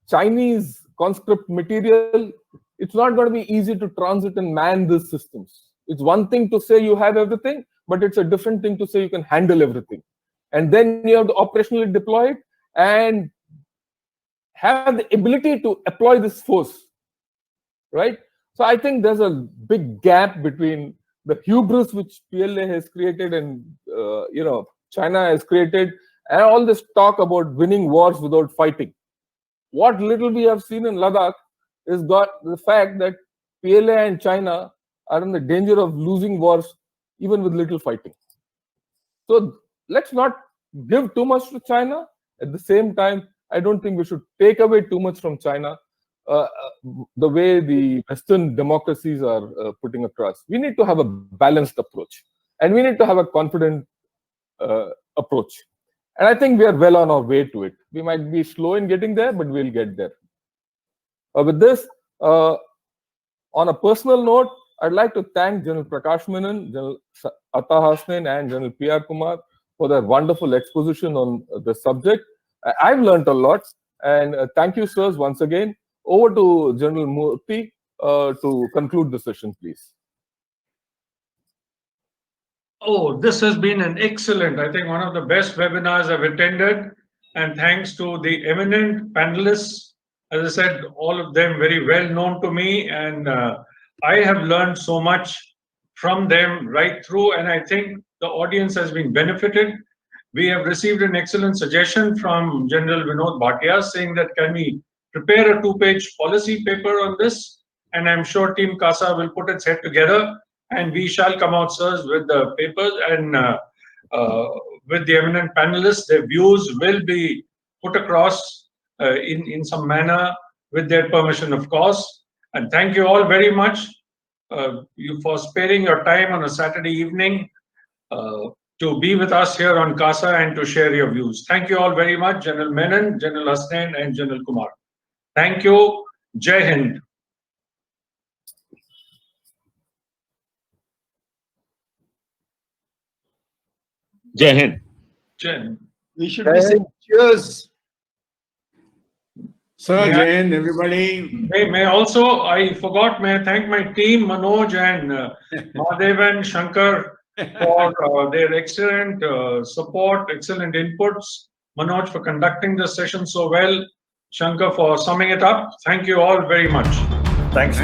Chinese conscript material, it's not going to be easy to transit and man these systems. It's one thing to say you have everything, but it's a different thing to say you can handle everything. And then you have to operationally deploy it and have the ability to employ this force, right? So I think there's a big gap between the hubris which PLA has created and China has created, and all this talk about winning wars without fighting. What little we have seen in Ladakh is got the fact that PLA and China are in the danger of losing wars even with little fighting. So let's not give too much to China. At the same time, I don't think we should take away too much from China the way the Western democracies are putting across. We need to have a balanced approach, and we need to have a confident approach. And I think we are well on our way to it. We might be slow in getting there, but we'll get there. With this, on a personal note, I'd like to thank General Prakash Menon, General Atta Hasnain, and General P.R. Kumar for their wonderful exposition on the subject. I've learned a lot, and thank you, sirs, once again. Over to General Murthy to conclude the session, please. Oh, this has been an excellent, I think one of the best webinars I've attended. And thanks to the eminent panelists, as I said, all of them very well known to me. And I have learned so much from them right through. And I think the audience has been benefited. We have received an excellent suggestion from General Vinod Bhatia saying that can we prepare a 2-page policy paper on this? And I'm sure Team CASA will put its head together and we shall come out, sirs, with the papers and with the eminent panelists. Their views will be put across in some manner with their permission, of course. And thank you all very much for sparing your time on a Saturday evening to be with us here on CASA and to share your views. Thank you all very much, General Menon, General Hasnain, and General Kumar. Thank you. Jai Hind. Jai Hind. Jai Hind. We should be saying cheers. Sir, Jai Hind, everybody. May also, I forgot, may I thank my team, Manoj and Mahadev and Shankar for their excellent support, excellent inputs. Manoj for conducting the session so well. Shankar for summing it up. Thank you all very much. Thanks.